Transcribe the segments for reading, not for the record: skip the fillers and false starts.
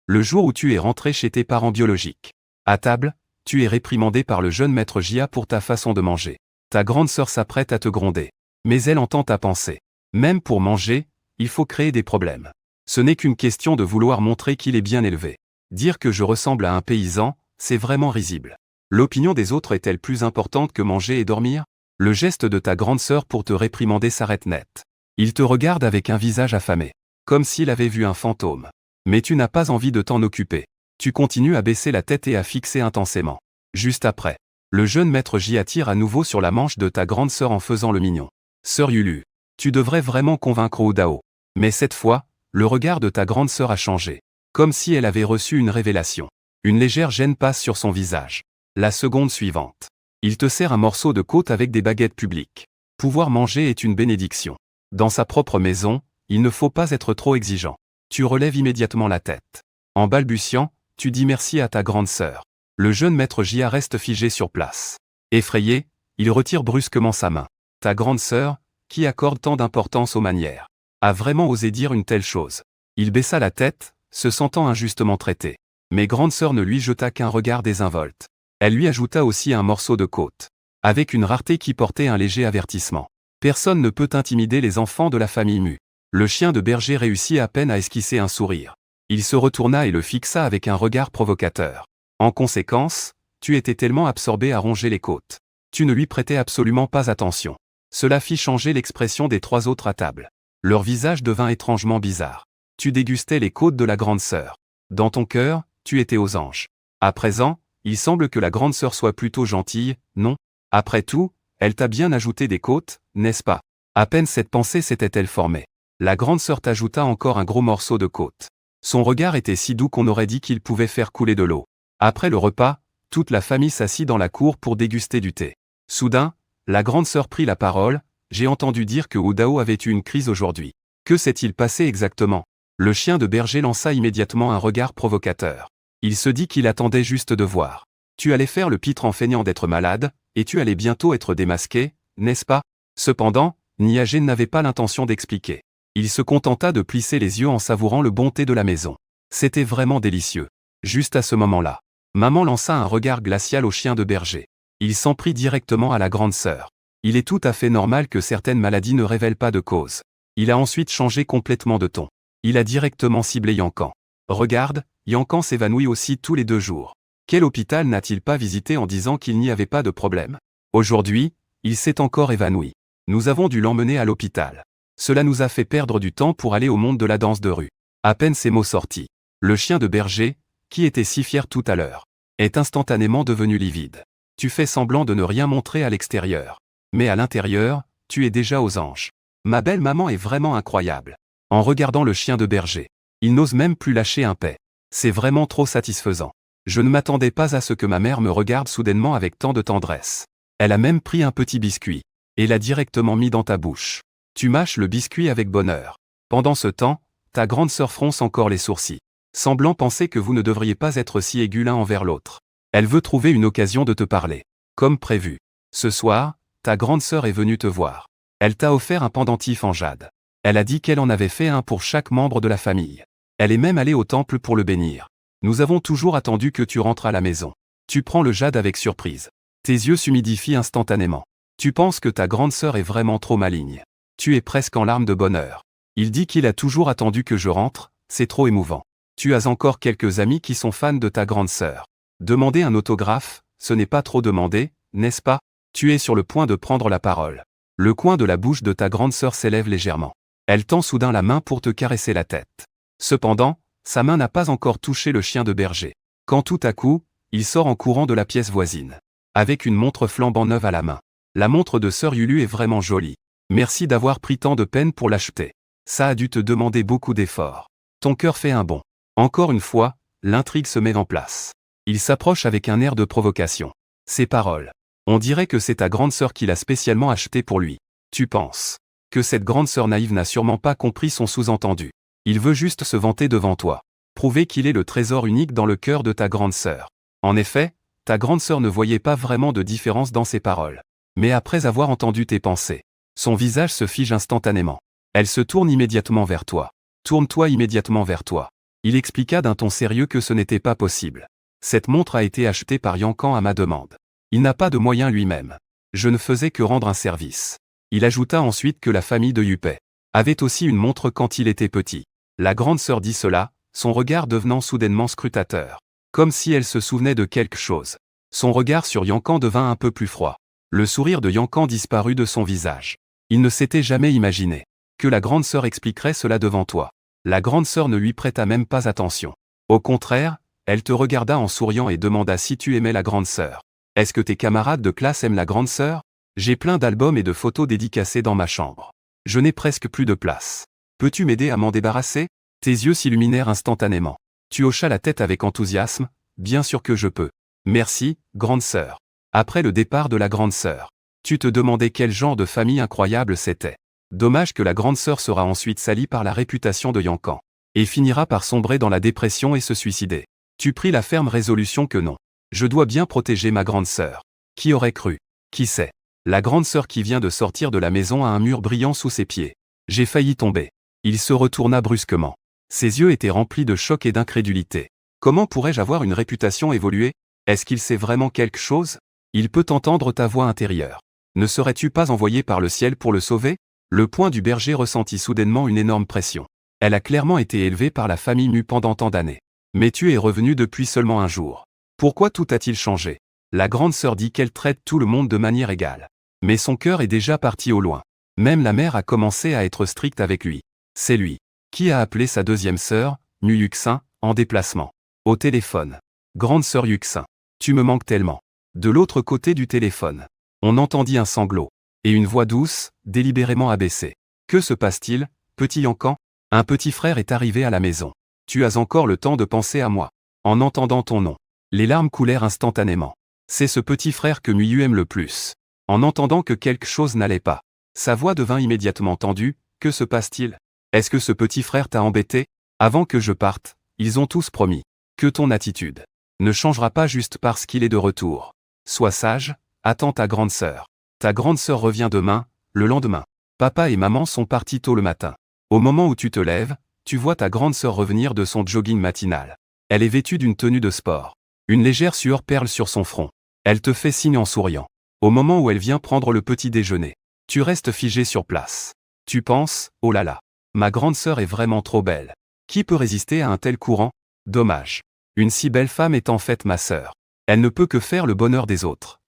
Le jour où tu es rentré chez tes parents biologiques. À table, tu es réprimandé par le jeune maître Jia pour ta façon de manger. Ta grande sœur s'apprête à te gronder. Mais elle entend ta pensée. Même pour manger, il faut créer des problèmes. Ce n'est qu'une question de vouloir montrer qu'il est bien élevé. Dire que je ressemble à un paysan, c'est vraiment risible. L'opinion des autres est-elle plus importante que manger et dormir? Le geste de ta grande sœur pour te réprimander s'arrête net. Il te regarde avec un visage affamé. Comme s'il avait vu un fantôme. Mais tu n'as pas envie de t'en occuper. Tu continues à baisser la tête et à fixer intensément. Juste après, le jeune maître Jia tire à nouveau sur la manche de ta grande sœur en faisant le mignon. Sœur Yulu, tu devrais vraiment convaincre Oudao. Mais cette fois, le regard de ta grande sœur a changé. Comme si elle avait reçu une révélation. Une légère gêne passe sur son visage. La seconde suivante. Il te sert un morceau de côte avec des baguettes publiques. Pouvoir manger est une bénédiction. Dans sa propre maison, il ne faut pas être trop exigeant. Tu relèves immédiatement la tête. En balbutiant, tu dis merci à ta grande sœur. Le jeune maître Jia reste figé sur place. Effrayé, il retire brusquement sa main. Ta grande sœur, qui accorde tant d'importance aux manières, a vraiment osé dire une telle chose. Il baissa la tête, se sentant injustement traité. Mais grande sœur ne lui jeta qu'un regard désinvolte. Elle lui ajouta aussi un morceau de côte. Avec une rareté qui portait un léger avertissement. Personne ne peut intimider les enfants de la famille Mu. Le chien de berger réussit à peine à esquisser un sourire. Il se retourna et le fixa avec un regard provocateur. En conséquence, tu étais tellement absorbé à ronger les côtes. Tu ne lui prêtais absolument pas attention. Cela fit changer l'expression des trois autres à table. Leur visage devint étrangement bizarre. Tu dégustais les côtes de la grande sœur. Dans ton cœur, tu étais aux anges. À présent, il semble que la grande sœur soit plutôt gentille, non? Après tout, elle t'a bien ajouté des côtes, n'est-ce pas? À peine cette pensée s'était-elle formée. La grande sœur t'ajouta encore un gros morceau de côte. Son regard était si doux qu'on aurait dit qu'il pouvait faire couler de l'eau. Après le repas, toute la famille s'assit dans la cour pour déguster du thé. Soudain, la grande sœur prit la parole. J'ai entendu dire que Oudao avait eu une crise aujourd'hui. Que s'est-il passé exactement? Le chien de berger lança immédiatement un regard provocateur. Il se dit qu'il attendait juste de voir. Tu allais faire le pitre en feignant d'être malade, et tu allais bientôt être démasqué, n'est-ce pas? Cependant, Niagé n'avait pas l'intention d'expliquer. Il se contenta de plisser les yeux en savourant le bon thé de la maison. C'était vraiment délicieux. Juste à ce moment-là, maman lança un regard glacial au chien de berger. Il s'en prit directement à la grande sœur. Il est tout à fait normal que certaines maladies ne révèlent pas de cause. Il a ensuite changé complètement de ton. Il a directement ciblé Yankan. Regarde, Yankan s'évanouit aussi tous les 2 jours. Quel hôpital n'a-t-il pas visité en disant qu'il n'y avait pas de problème? Aujourd'hui, il s'est encore évanoui. Nous avons dû l'emmener à l'hôpital. Cela nous a fait perdre du temps pour aller au monde de la danse de rue. À peine ces mots sortis. Le chien de berger, qui était si fier tout à l'heure, est instantanément devenu livide. Tu fais semblant de ne rien montrer à l'extérieur. Mais à l'intérieur, tu es déjà aux anges. Ma belle maman est vraiment incroyable. En regardant le chien de berger, il n'ose même plus lâcher un paix. C'est vraiment trop satisfaisant. Je ne m'attendais pas à ce que ma mère me regarde soudainement avec tant de tendresse. Elle a même pris un petit biscuit et l'a directement mis dans ta bouche. Tu mâches le biscuit avec bonheur. Pendant ce temps, ta grande sœur fronce encore les sourcils, semblant penser que vous ne devriez pas être si aigus l'un envers l'autre. Elle veut trouver une occasion de te parler. Comme prévu. Ce soir, ta grande sœur est venue te voir. Elle t'a offert un pendentif en jade. Elle a dit qu'elle en avait fait un pour chaque membre de la famille. Elle est même allée au temple pour le bénir. Nous avons toujours attendu que tu rentres à la maison. Tu prends le jade avec surprise. Tes yeux s'humidifient instantanément. Tu penses que ta grande sœur est vraiment trop maligne. Tu es presque en larmes de bonheur. Il dit qu'il a toujours attendu que je rentre, c'est trop émouvant. Tu as encore quelques amis qui sont fans de ta grande sœur. Demander un autographe, ce n'est pas trop demander, n'est-ce pas? Tu es sur le point de prendre la parole. Le coin de la bouche de ta grande sœur s'élève légèrement. Elle tend soudain la main pour te caresser la tête. Cependant, sa main n'a pas encore touché le chien de berger. Quand tout à coup, il sort en courant de la pièce voisine. Avec une montre flambant neuve à la main. La montre de sœur Yulu est vraiment jolie. Merci d'avoir pris tant de peine pour l'acheter. Ça a dû te demander beaucoup d'efforts. Ton cœur fait un bond. Encore une fois, l'intrigue se met en place. Il s'approche avec un air de provocation. Ces paroles. On dirait que c'est ta grande sœur qui l'a spécialement acheté pour lui. Tu penses que cette grande sœur naïve n'a sûrement pas compris son sous-entendu. Il veut juste se vanter devant toi. Prouver qu'il est le trésor unique dans le cœur de ta grande sœur. En effet, ta grande sœur ne voyait pas vraiment de différence dans ses paroles. Mais après avoir entendu tes pensées, son visage se fige instantanément. Elle se tourne immédiatement vers toi. Tourne-toi immédiatement vers toi. Il expliqua d'un ton sérieux que ce n'était pas possible. Cette montre a été achetée par Yankan à ma demande. Il n'a pas de moyens lui-même. Je ne faisais que rendre un service. Il ajouta ensuite que la famille de Yupei avait aussi une montre quand il était petit. La grande sœur dit cela, son regard devenant soudainement scrutateur. Comme si elle se souvenait de quelque chose. Son regard sur Yankan devint un peu plus froid. Le sourire de Yankan disparut de son visage. Il ne s'était jamais imaginé que la grande sœur expliquerait cela devant toi. La grande sœur ne lui prêta même pas attention. Au contraire, elle te regarda en souriant et demanda si tu aimais la grande sœur. Est-ce que tes camarades de classe aiment la grande sœur? J'ai plein d'albums et de photos dédicacées dans ma chambre. Je n'ai presque plus de place. Peux-tu m'aider à m'en débarrasser? Tes yeux s'illuminèrent instantanément. Tu hochas la tête avec enthousiasme. Bien sûr que je peux. Merci, grande sœur. Après le départ de la grande sœur, tu te demandais quel genre de famille incroyable c'était. Dommage que la grande sœur sera ensuite salie par la réputation de Yankan. Et finira par sombrer dans la dépression et se suicider. Tu pris la ferme résolution que non. Je dois bien protéger ma grande sœur. Qui aurait cru? Qui sait? La grande sœur qui vient de sortir de la maison a un mur brillant sous ses pieds. J'ai failli tomber. Il se retourna brusquement. Ses yeux étaient remplis de choc et d'incrédulité. Comment pourrais-je avoir une réputation évoluée? Est-ce qu'il sait vraiment quelque chose? Il peut entendre ta voix intérieure. Ne serais-tu pas envoyé par le ciel pour le sauver? Le poing du berger ressentit soudainement une énorme pression. Elle a clairement été élevée par la famille Mu pendant tant d'années. Mais tu es revenu depuis seulement un jour. Pourquoi tout a-t-il changé? La grande sœur dit qu'elle traite tout le monde de manière égale. Mais son cœur est déjà parti au loin. Même la mère a commencé à être stricte avec lui. C'est lui qui a appelé sa deuxième sœur, Nu Yuxin, en déplacement. Au téléphone. Grande sœur Yuxin, tu me manques tellement. De l'autre côté du téléphone, on entendit un sanglot. Et une voix douce, délibérément abaissée. Que se passe-t-il, petit Yankan? Un petit frère est arrivé à la maison. Tu as encore le temps de penser à moi. En entendant ton nom, les larmes coulèrent instantanément. C'est ce petit frère que Miyu aime le plus. En entendant que quelque chose n'allait pas, sa voix devint immédiatement tendue. Que se passe-t-il? Est-ce que ce petit frère t'a embêté? Avant que je parte, ils ont tous promis que ton attitude ne changera pas juste parce qu'il est de retour. Sois sage, attends ta grande sœur. Ta grande sœur revient demain, le lendemain. Papa et maman sont partis tôt le matin. Au moment où tu te lèves, tu vois ta grande sœur revenir de son jogging matinal. Elle est vêtue d'une tenue de sport. Une légère sueur perle sur son front. Elle te fait signe en souriant. Au moment où elle vient prendre le petit déjeuner, tu restes figé sur place. Tu penses, oh là là, ma grande sœur est vraiment trop belle. Qui peut résister à un tel courant? Dommage. Une si belle femme est en fait ma sœur. Elle ne peut que faire le bonheur des autres.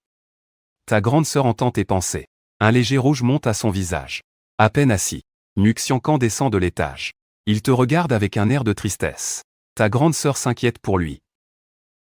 Ta grande sœur entend tes pensées. Un léger rouge monte à son visage. À peine assis, Nu Xiankan descend de l'étage. Il te regarde avec un air de tristesse. Ta grande sœur s'inquiète pour lui.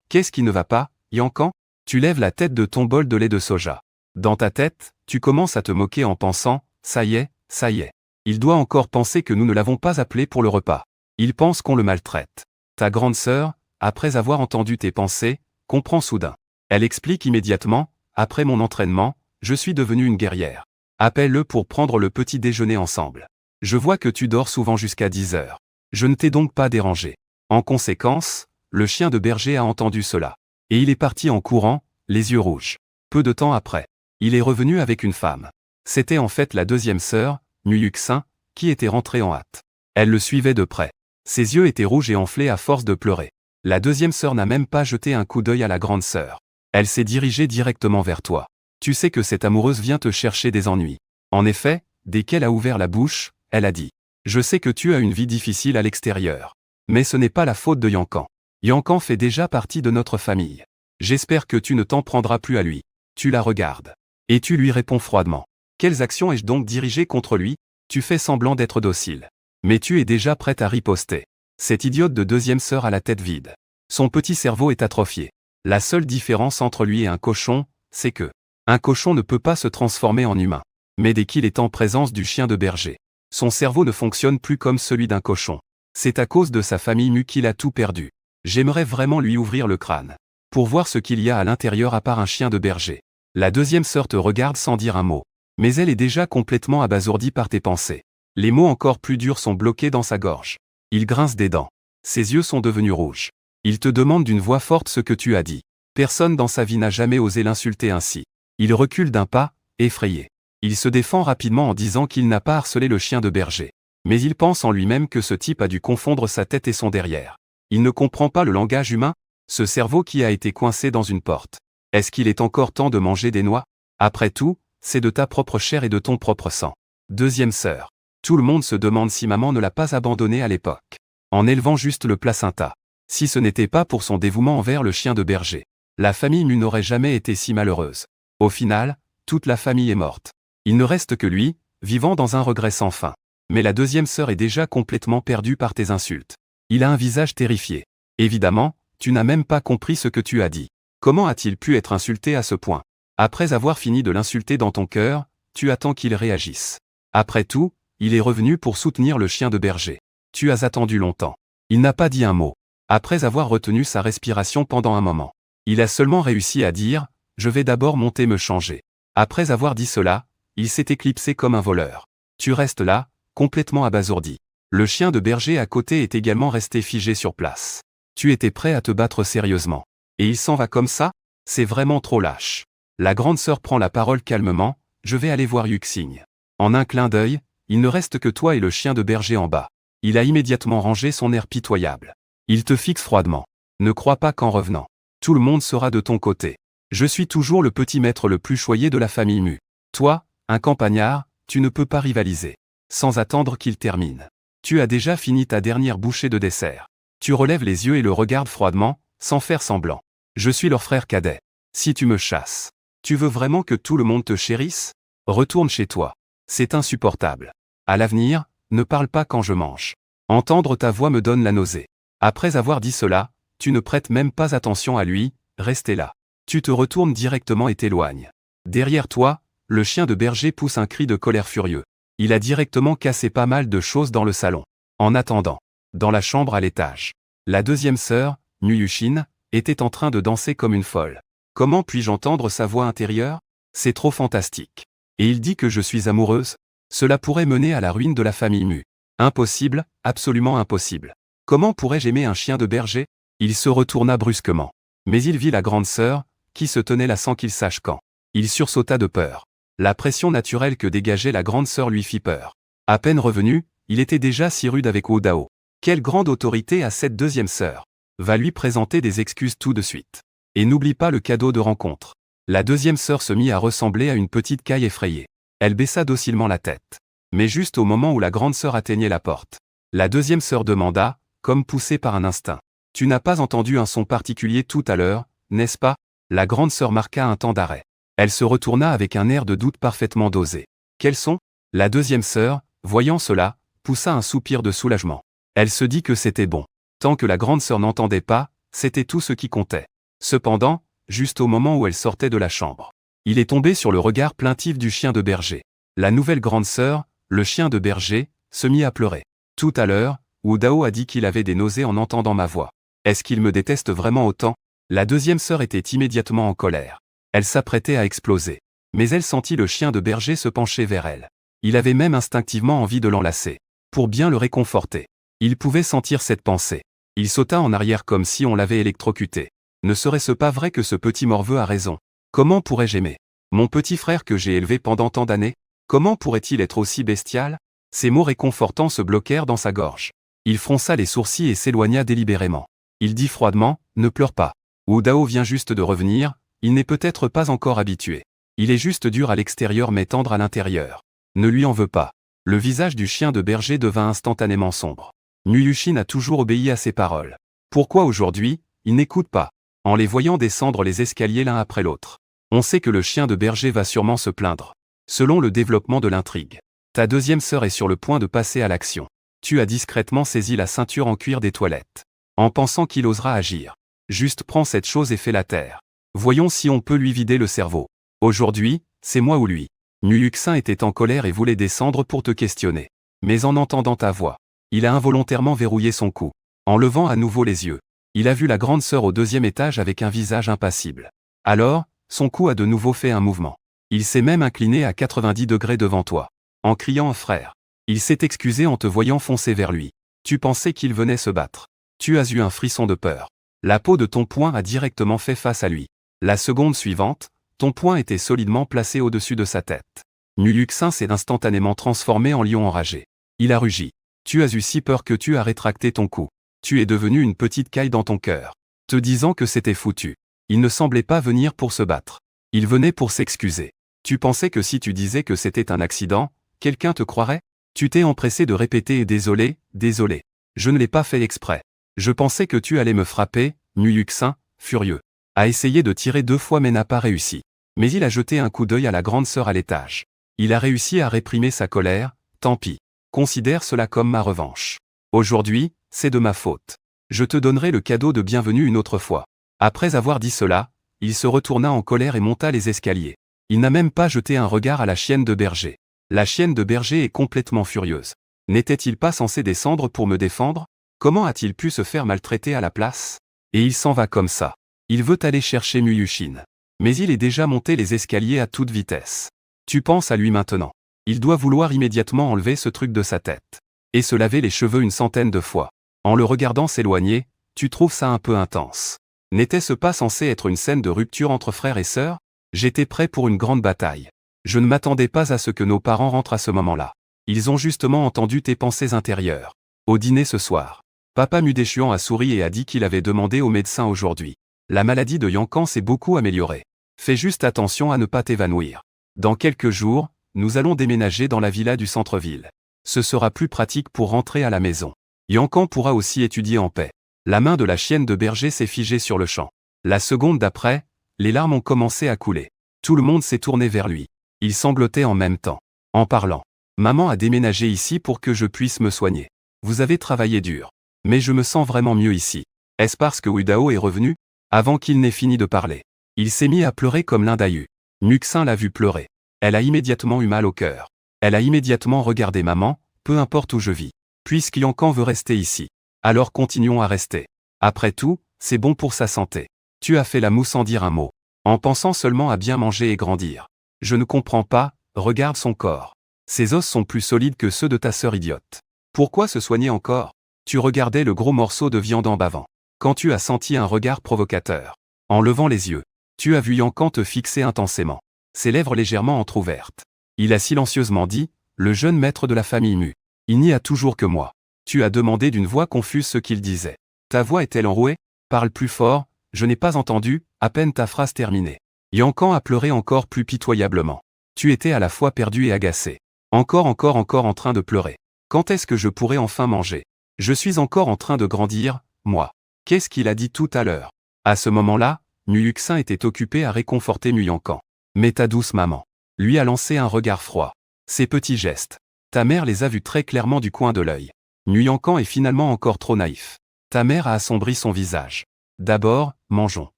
Qu'est-ce qui ne va pas, Yankan? Tu lèves la tête de ton bol de lait de soja. Dans ta tête, tu commences à te moquer en pensant, ça y est, ça y est. Il doit encore penser que nous ne l'avons pas appelé pour le repas. Il pense qu'on le maltraite. Ta grande sœur, après avoir entendu tes pensées, comprend soudain. Elle explique immédiatement, après mon entraînement, je suis devenue une guerrière. Appelle-le pour prendre le petit déjeuner ensemble. Je vois que tu dors souvent jusqu'à 10 heures. Je ne t'ai donc pas dérangé. En conséquence, le chien de berger a entendu cela. Et il est parti en courant, les yeux rouges. Peu de temps après, il est revenu avec une femme. C'était en fait la deuxième sœur, Nu Yuxin, qui était rentrée en hâte. Elle le suivait de près. Ses yeux étaient rouges et enflés à force de pleurer. La deuxième sœur n'a même pas jeté un coup d'œil à la grande sœur. Elle s'est dirigée directement vers toi. Tu sais que cette amoureuse vient te chercher des ennuis. En effet, dès qu'elle a ouvert la bouche, elle a dit « Je sais que tu as une vie difficile à l'extérieur. Mais ce n'est pas la faute de Yankan. Yankan fait déjà partie de notre famille. J'espère que tu ne t'en prendras plus à lui. » Tu la regardes. Et tu lui réponds froidement. Quelles actions ai-je donc dirigées contre lui? Tu fais semblant d'être docile. Mais tu es déjà prête à riposter. Cette idiote de deuxième sœur a la tête vide. Son petit cerveau est atrophié. La seule différence entre lui et un cochon, c'est que un cochon ne peut pas se transformer en humain. Mais dès qu'il est en présence du chien de berger, son cerveau ne fonctionne plus comme celui d'un cochon. C'est à cause de sa famille Mu qu'il a tout perdu. J'aimerais vraiment lui ouvrir le crâne. Pour voir ce qu'il y a à l'intérieur à part un chien de berger. La deuxième sœur te regarde sans dire un mot. Mais elle est déjà complètement abasourdie par tes pensées. Les mots encore plus durs sont bloqués dans sa gorge. Il grince des dents. Ses yeux sont devenus rouges. Il te demande d'une voix forte ce que tu as dit. Personne dans sa vie n'a jamais osé l'insulter ainsi. Il recule d'un pas, effrayé. Il se défend rapidement en disant qu'il n'a pas harcelé le chien de berger. Mais il pense en lui-même que ce type a dû confondre sa tête et son derrière. Il ne comprend pas le langage humain, ce cerveau qui a été coincé dans une porte. Est-ce qu'il est encore temps de manger des noix? Après tout, c'est de ta propre chair et de ton propre sang. Deuxième sœur. Tout le monde se demande si maman ne l'a pas abandonné à l'époque, en élevant juste le placenta. Si ce n'était pas pour son dévouement envers le chien de berger, la famille Mu n'aurait jamais été si malheureuse. Au final, toute la famille est morte. Il ne reste que lui, vivant dans un regret sans fin. Mais la deuxième sœur est déjà complètement perdue par tes insultes. Il a un visage terrifié. Évidemment, tu n'as même pas compris ce que tu as dit. Comment a-t-il pu être insulté à ce point? Après avoir fini de l'insulter dans ton cœur, tu attends qu'il réagisse. Après tout, il est revenu pour soutenir le chien de berger. Tu as attendu longtemps. Il n'a pas dit un mot. Après avoir retenu sa respiration pendant un moment, il a seulement réussi à dire « Je vais d'abord monter me changer ». Après avoir dit cela, il s'est éclipsé comme un voleur. Tu restes là, complètement abasourdi. Le chien de berger à côté est également resté figé sur place. Tu étais prêt à te battre sérieusement. Et il s'en va comme ça? C'est vraiment trop lâche. La grande sœur prend la parole calmement, « Je vais aller voir Yuxing ». En un clin d'œil, il ne reste que toi et le chien de berger en bas. Il a immédiatement rangé son air pitoyable. Il te fixe froidement. Ne crois pas qu'en revenant, tout le monde sera de ton côté. Je suis toujours le petit maître le plus choyé de la famille Mu. Toi, un campagnard, tu ne peux pas rivaliser. Sans attendre qu'il termine. Tu as déjà fini ta dernière bouchée de dessert. Tu relèves les yeux et le regardes froidement, sans faire semblant. Je suis leur frère cadet. Si tu me chasses, tu veux vraiment que tout le monde te chérisse? Retourne chez toi. C'est insupportable. À l'avenir, ne parle pas quand je mange. Entendre ta voix me donne la nausée. Après avoir dit cela, tu ne prêtes même pas attention à lui, restez là. Tu te retournes directement et t'éloignes. Derrière toi, le chien de berger pousse un cri de colère furieux. Il a directement cassé pas mal de choses dans le salon. En attendant, dans la chambre à l'étage, la deuxième sœur, Nuyushin, était en train de danser comme une folle. Comment puis-je entendre sa voix intérieure? C'est trop fantastique. Et il dit que je suis amoureuse? Cela pourrait mener à la ruine de la famille Mu. Impossible, absolument impossible. Comment pourrais-je aimer un chien de berger? Il se retourna brusquement. Mais il vit la grande sœur, qui se tenait là sans qu'il sache quand. Il sursauta de peur. La pression naturelle que dégageait la grande sœur lui fit peur. À peine revenu, il était déjà si rude avec Wu Dao. Quelle grande autorité a cette deuxième sœur? Va lui présenter des excuses tout de suite. Et n'oublie pas le cadeau de rencontre. La deuxième sœur se mit à ressembler à une petite caille effrayée. Elle baissa docilement la tête. Mais juste au moment où la grande sœur atteignait la porte, la deuxième sœur demanda, comme poussée par un instinct. Tu n'as pas entendu un son particulier tout à l'heure, n'est-ce pas? La grande sœur marqua un temps d'arrêt. Elle se retourna avec un air de doute parfaitement dosé. Quel son? La deuxième sœur, voyant cela, poussa un soupir de soulagement. Elle se dit que c'était bon. Tant que la grande sœur n'entendait pas, c'était tout ce qui comptait. Cependant, juste au moment où elle sortait de la chambre, il est tombé sur le regard plaintif du chien de berger. La nouvelle grande sœur, le chien de berger, se mit à pleurer. Tout à l'heure, Wu Dao a dit qu'il avait des nausées en entendant ma voix. Est-ce qu'il me déteste vraiment autant? La deuxième sœur était immédiatement en colère. Elle s'apprêtait à exploser. Mais elle sentit le chien de berger se pencher vers elle. Il avait même instinctivement envie de l'enlacer. Pour bien le réconforter. Il pouvait sentir cette pensée. Il sauta en arrière comme si on l'avait électrocuté. Ne serait-ce pas vrai que ce petit morveux a raison? Comment pourrais-je aimer mon petit frère que j'ai élevé pendant tant d'années? Comment pourrait-il être aussi bestial? Ces mots réconfortants se bloquèrent dans sa gorge. Il fronça les sourcils et s'éloigna délibérément. Il dit froidement, ne pleure pas. Wu Dao vient juste de revenir, il n'est peut-être pas encore habitué. Il est juste dur à l'extérieur mais tendre à l'intérieur. Ne lui en veux pas. Le visage du chien de berger devint instantanément sombre. Nuyushin a toujours obéi à ses paroles. Pourquoi aujourd'hui, il n'écoute pas? En les voyant descendre les escaliers l'un après l'autre. On sait que le chien de berger va sûrement se plaindre. Selon le développement de l'intrigue, ta deuxième sœur est sur le point de passer à l'action. Tu as discrètement saisi la ceinture en cuir des toilettes. En pensant qu'il osera agir. Juste prends cette chose et fais-la taire. Voyons si on peut lui vider le cerveau. Aujourd'hui, c'est moi ou lui. Nuyuxin était en colère et voulait descendre pour te questionner. Mais en entendant ta voix, il a involontairement verrouillé son cou. En levant à nouveau les yeux, il a vu la grande sœur au deuxième étage avec un visage impassible. Alors, son cou a de nouveau fait un mouvement. Il s'est même incliné à 90 degrés devant toi. En criant « frère ». Il s'est excusé en te voyant foncer vers lui. Tu pensais qu'il venait se battre. Tu as eu un frisson de peur. La peau de ton poing a directement fait face à lui. La seconde suivante, ton poing était solidement placé au-dessus de sa tête. Nuyuxin s'est instantanément transformé en lion enragé. Il a rugi. Tu as eu si peur que tu as rétracté ton cou. Tu es devenu une petite caille dans ton cœur. Te disant que c'était foutu. Il ne semblait pas venir pour se battre. Il venait pour s'excuser. Tu pensais que si tu disais que c'était un accident, quelqu'un te croirait? Tu t'es empressé de répéter « désolé, désolé. Je ne l'ai pas fait exprès. Je pensais que tu allais me frapper », Mu-Yuxin, furieux, a essayé de tirer 2 fois mais n'a pas réussi. Mais il a jeté un coup d'œil à la grande sœur à l'étage. Il a réussi à réprimer sa colère, tant pis. Considère cela comme ma revanche. Aujourd'hui, c'est de ma faute. Je te donnerai le cadeau de bienvenue une autre fois. Après avoir dit cela, il se retourna en colère et monta les escaliers. Il n'a même pas jeté un regard à la chienne de berger. La chienne de berger est complètement furieuse. N'était-il pas censé descendre pour me défendre? Comment a-t-il pu se faire maltraiter à la place? Et il s'en va comme ça. Il veut aller chercher Mu-Yuxin. Mais il est déjà monté les escaliers à toute vitesse. Tu penses à lui maintenant. Il doit vouloir immédiatement enlever ce truc de sa tête. Et se laver les cheveux une centaine de fois. En le regardant s'éloigner, tu trouves ça un peu intense. N'était-ce pas censé être une scène de rupture entre frères et sœurs? J'étais prêt pour une grande bataille. Je ne m'attendais pas à ce que nos parents rentrent à ce moment-là. Ils ont justement entendu tes pensées intérieures. Au dîner ce soir, Papa Mudéchuan a souri et a dit qu'il avait demandé au médecin aujourd'hui. La maladie de Yankan s'est beaucoup améliorée. Fais juste attention à ne pas t'évanouir. Dans quelques jours, nous allons déménager dans la villa du centre-ville. Ce sera plus pratique pour rentrer à la maison. Yankan pourra aussi étudier en paix. La main de la chienne de berger s'est figée sur le champ. La seconde d'après, les larmes ont commencé à couler. Tout le monde s'est tourné vers lui. Il sanglotait en même temps. En parlant. Maman a déménagé ici pour que je puisse me soigner. Vous avez travaillé dur. Mais je me sens vraiment mieux ici. Est-ce parce que Wudao est revenu? Avant qu'il n'ait fini de parler. Il s'est mis à pleurer comme l'un d'Ayu. Muxin l'a vu pleurer. Elle a immédiatement eu mal au cœur. Elle a immédiatement regardé maman, peu importe où je vis. Puisque Yankan veut rester ici. Alors continuons à rester. Après tout, c'est bon pour sa santé. Tu as fait la moue sans dire un mot. En pensant seulement à bien manger et grandir. Je ne comprends pas, regarde son corps. Ses os sont plus solides que ceux de ta sœur idiote. Pourquoi se soigner encore? Tu regardais le gros morceau de viande en bavant. Quand tu as senti un regard provocateur. En levant les yeux, tu as vu Yankan te fixer intensément. Ses lèvres légèrement entr'ouvertes. Il a silencieusement dit, le jeune maître de la famille Mu. Il n'y a toujours que moi. Tu as demandé d'une voix confuse ce qu'il disait. Ta voix est-elle enrouée? Parle plus fort, je n'ai pas entendu, à peine ta phrase terminée. Yankan a pleuré encore plus pitoyablement. Tu étais à la fois perdu et agacé. Encore en train de pleurer. Quand est-ce que je pourrai enfin manger? Je suis encore en train de grandir, moi. Qu'est-ce qu'il a dit tout à l'heure? À ce moment-là, Mu-Yuxin était occupé à réconforter Mu-Yankan. Mais ta douce maman lui a lancé un regard froid. Ces petits gestes. Ta mère les a vus très clairement du coin de l'œil. Mu-Yankan est finalement encore trop naïf. Ta mère a assombri son visage. D'abord, mangeons.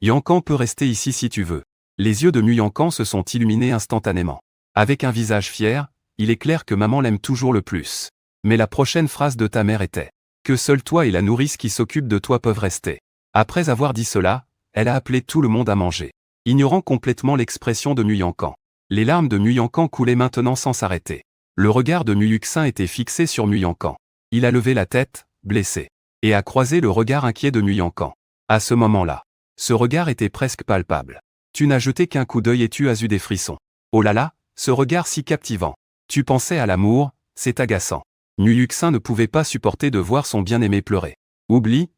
Yankan peut rester ici si tu veux. Les yeux de Mu-Yankan se sont illuminés instantanément. Avec un visage fier, il est clair que maman l'aime toujours le plus. Mais la prochaine phrase de ta mère était que seul toi et la nourrice qui s'occupe de toi peuvent rester. Après avoir dit cela, elle a appelé tout le monde à manger. Ignorant complètement l'expression de Mu-Yankan. Les larmes de Mu-Yankan coulaient maintenant sans s'arrêter. Le regard de Mu-Yuxin était fixé sur Mu-Yankan. Il a levé la tête, blessé, et a croisé le regard inquiet de Mu-Yankan. À ce moment-là, ce regard était presque palpable. Tu n'as jeté qu'un coup d'œil et tu as eu des frissons. Oh là là, ce regard si captivant. Tu pensais à l'amour, c'est agaçant. Mu-Yuxin ne pouvait pas supporter de voir son bien-aimé pleurer. Oublie,